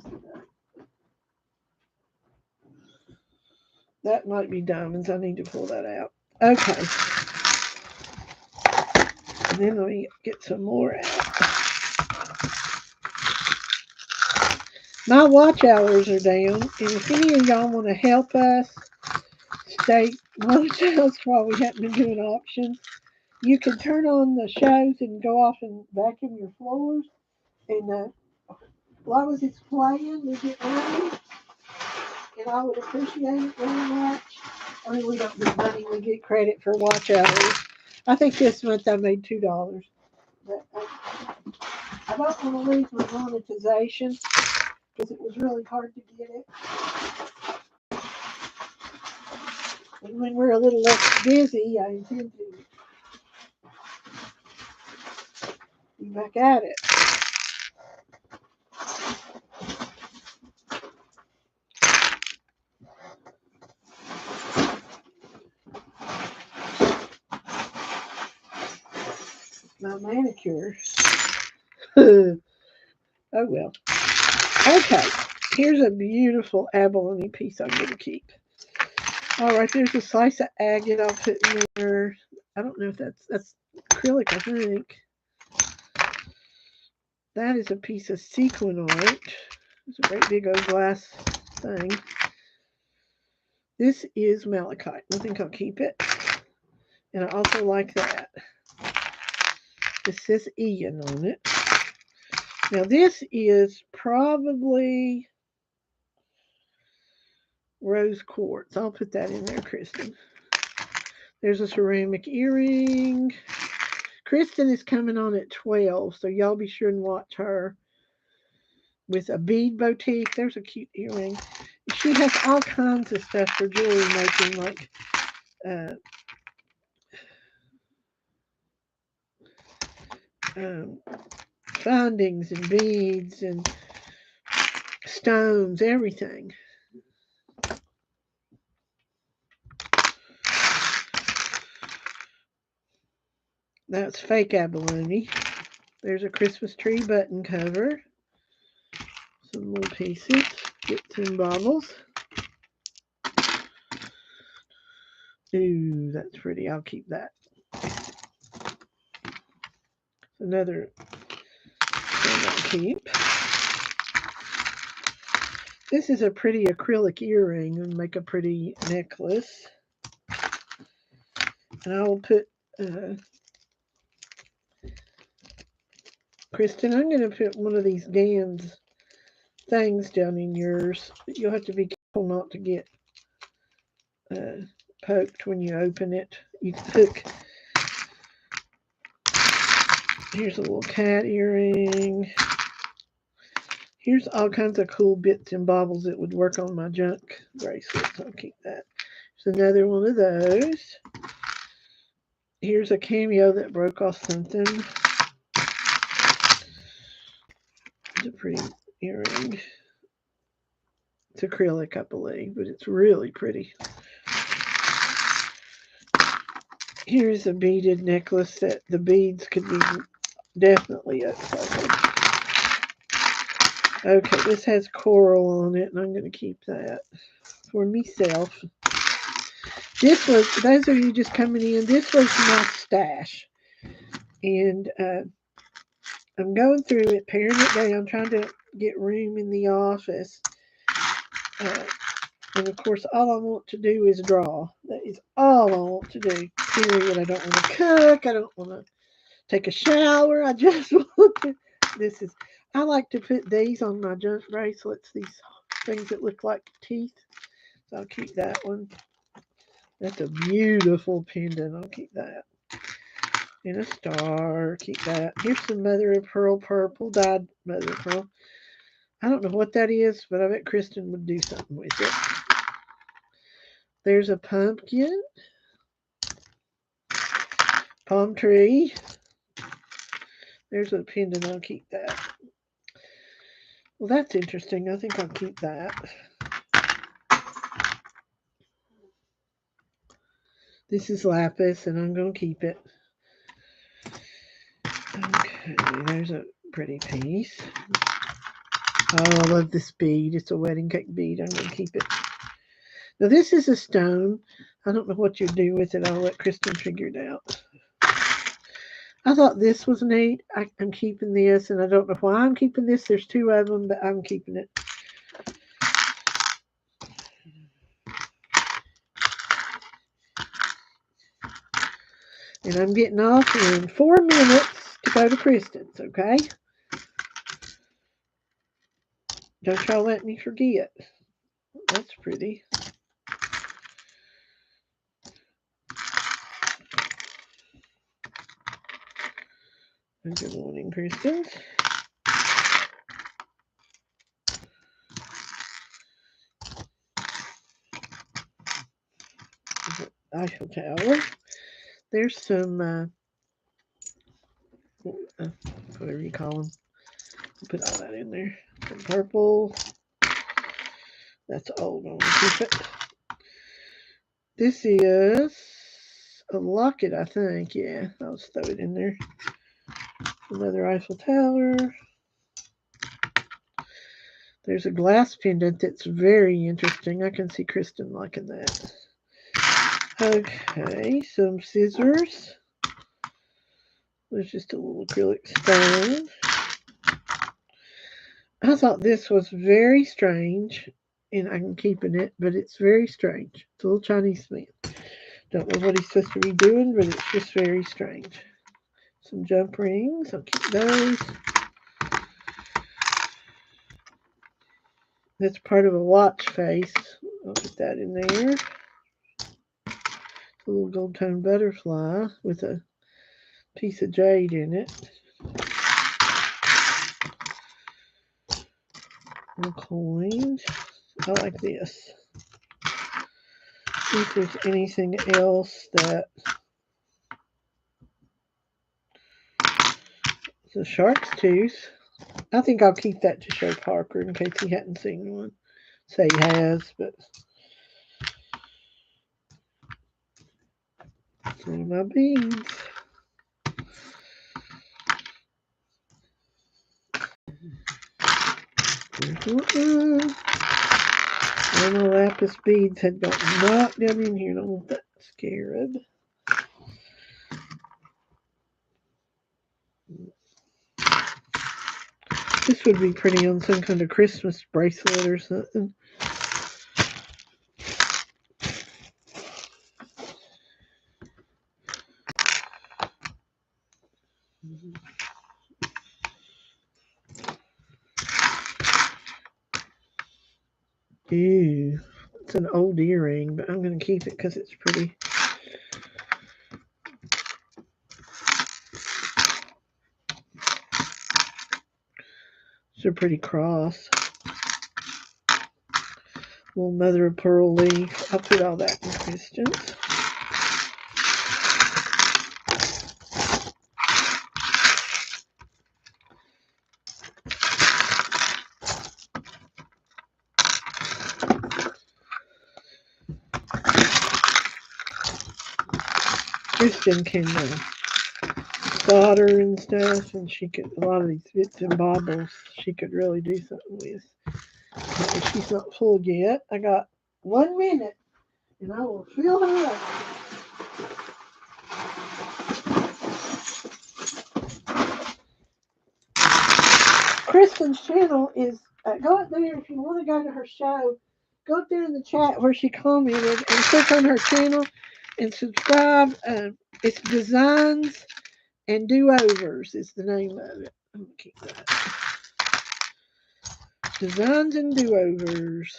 that might be diamonds. I need to pull that out. Okay. And then let me get some more out. My watch hours are down, and if any of y'all want to help us stay watch hours while we haven't been doing auctions, you can turn on the shows and go off and vacuum your floors. And as long as it's playing, we get money, and I would appreciate it very much. I mean, we don't get money; we get credit for watch hours. I think this month I made $2, but I don't want to lose my monetization because it was really hard to get it. And when we're a little less busy, I intend to be back at it. My manicure. Oh well. Okay. Here's a beautiful abalone piece I'm going to keep. All right, there's a slice of agate I'll put in there. I don't know if that's acrylic, I think. That is a piece of sequin art. It's a great big old glass thing. This is malachite. I think I'll keep it. And I also like that. It says Ian on it. Now this is probably rose quartz. I'll put that in there, Kristen. There's a ceramic earring. Kristen is coming on at 12, so y'all be sure and watch her with a bead boutique. There's a cute earring. She has all kinds of stuff for jewelry making, like findings and beads and stones, everything. That's fake abalone. There's a Christmas tree button cover. Some little pieces, bits and bobbles. Ooh, that's pretty. I'll keep that. Another thing I'll keep. This is a pretty acrylic earring and make a pretty necklace. And I will put, Kristen, I'm going to put one of these Dan's things down in yours. You'll have to be careful not to get poked when you open it. You can hook. Here's a little cat earring. Here's all kinds of cool bits and baubles that would work on my junk bracelets. I'll keep that. There's another one of those. Here's a cameo that broke off something. It's a pretty earring. It's acrylic, I believe, but it's really pretty. Here's a beaded necklace that the beads could be definitely upcycled. Okay, this has coral on it, and I'm going to keep that for myself. This was, those of you just coming in, this was my stash. And I'm going through it, paring it down, trying to get room in the office. And of course, all I want to do is draw. That is all I want to do, period. I don't want to cook. I don't want to take a shower. I just want to, this is, I like to put these on my junk bracelets, these things that look like teeth. So I'll keep that one. That's a beautiful pendant. I'll keep that. And a star. Keep that. Here's some mother of pearl purple, dyed mother of pearl. I don't know what that is, but I bet Kristen would do something with it. There's a pumpkin. Palm tree. There's a pendant. I'll keep that. Well, that's interesting. I think I'll keep that. This is lapis, and I'm going to keep it. Okay, there's a pretty piece. Oh, I love this bead. It's a wedding cake bead. I'm going to keep it. Now, this is a stone. I don't know what you do with it. I'll let Kristen figure it out. I thought this was neat. I'm keeping this, and I don't know why I'm keeping this. There's two of them, but I'm keeping it. And I'm getting off in 4 minutes to go to Kristen's, okay? Don't y'all let me forget. That's pretty. Good morning, Kristen. Eiffel Tower. There's some, whatever you call them. Put all that in there. Some purple. That's old. I'm going to keep it. This is a locket, I think. Yeah, I'll just throw it in there. Another Eiffel Tower. There's a glass pendant that's very interesting. I can see Kristen liking that. Okay, some scissors. There's just a little acrylic stone. I thought this was very strange, and I'm keeping it, but it's very strange. It's a little Chinese man. Don't know what he's supposed to be doing, but it's just very strange. Some jump rings. I'll keep those. That's part of a watch face. I'll put that in there. A little gold tone butterfly with a piece of jade in it. More coins. I like this. See if there's anything else that. It's a shark's tooth. I think I'll keep that to show Parker in case he hadn't seen one. Say he has, but. Some of my beads. All my lapis beads had gotten knocked down in here, and I want that scarab. This would be pretty on some kind of Christmas bracelet or something. Ew, it's an old earring, but I'm going to keep it because it's pretty. It's a pretty cross. Little mother of pearl leaf. I'll put all that in Christians. Kristen can solder and stuff, and she could, a lot of these bits and bobbles, she could really do something with. But she's not full yet. I got 1 minute, and I will fill her up. Kristen's channel is, go up there if you want to go to her show. Go up there in the chat where she commented and click on her channel and subscribe. It's Designs and Do-Overs is the name of it. I'm going to keep that. Designs and Do-Overs.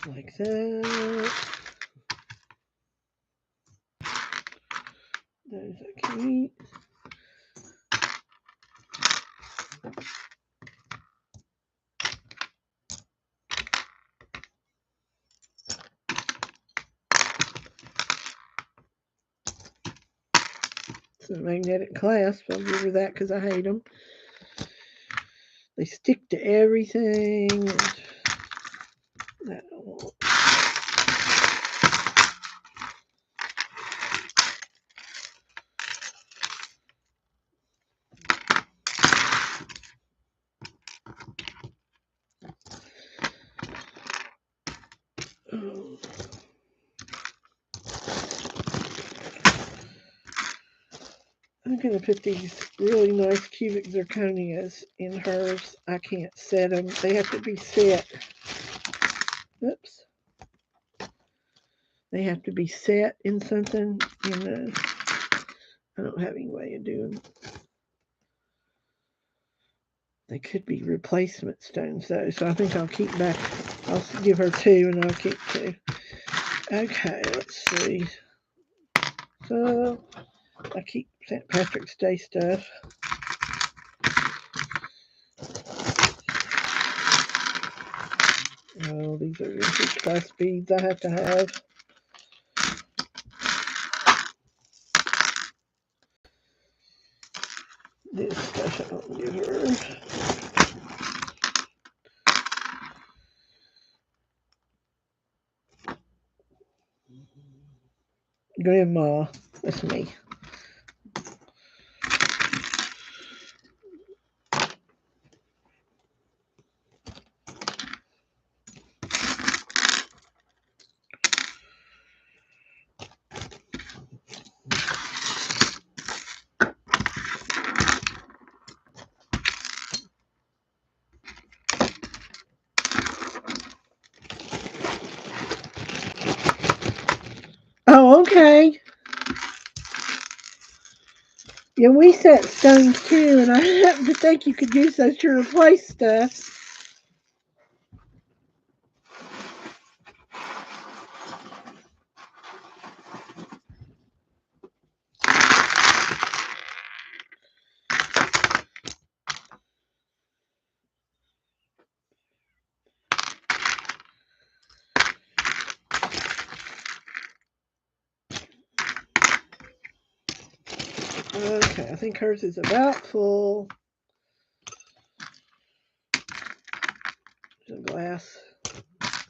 like that. Those I can eat. It's a magnetic clasp. I'll give her that because I hate them. They stick to everything. And that I want. I'm going to put these really nice cubic zirconias in hers. I can't set them. They have to be set. Oops. They have to be set in something. And I don't have any way of doing it. They could be replacement stones though. So I think I'll keep back. I'll give her 2 and I'll keep 2. Okay, let's see. So I keep St. Patrick's Day stuff. Oh, these are vintage glass beads I have to have. This stuff I don't give her. Grandma, that's me. Oh, okay. Yeah, we set stones too, and I happen to think you could use those to replace stuff. Okay, I think hers is about full. There's a glass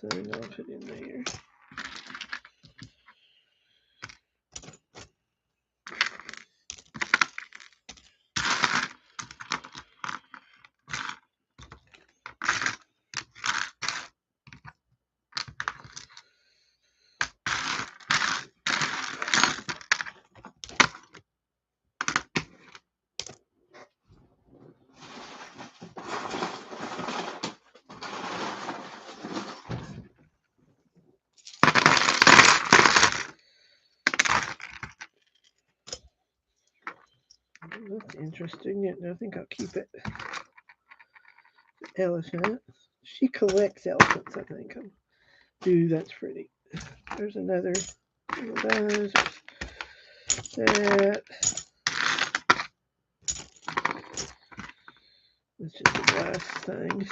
thing I'll put in there. That's interesting. I think I'll keep it. Elephant. She collects elephants, I think. Ooh, that's pretty. There's another one of those. That. It's just a glass thing.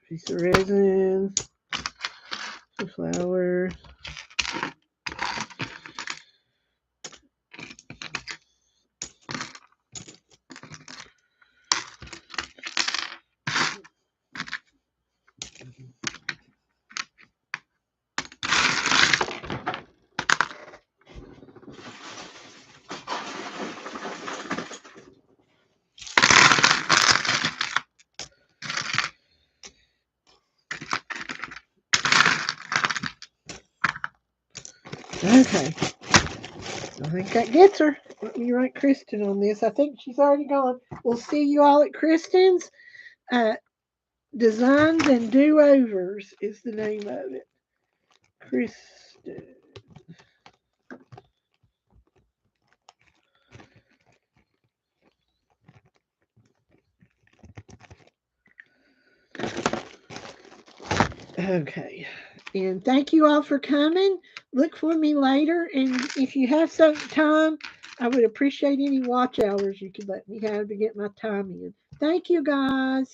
Piece of resin. The flower. Okay. I think that gets her. Let me write Kristen on this. I think she's already gone. We'll see you all at Kristen's Designs and Do-Overs is the name of it. Kristen. Okay. And thank you all for coming. Look for me later. And if you have some time, I would appreciate any watch hours you could let me have to get my time in. Thank you, guys.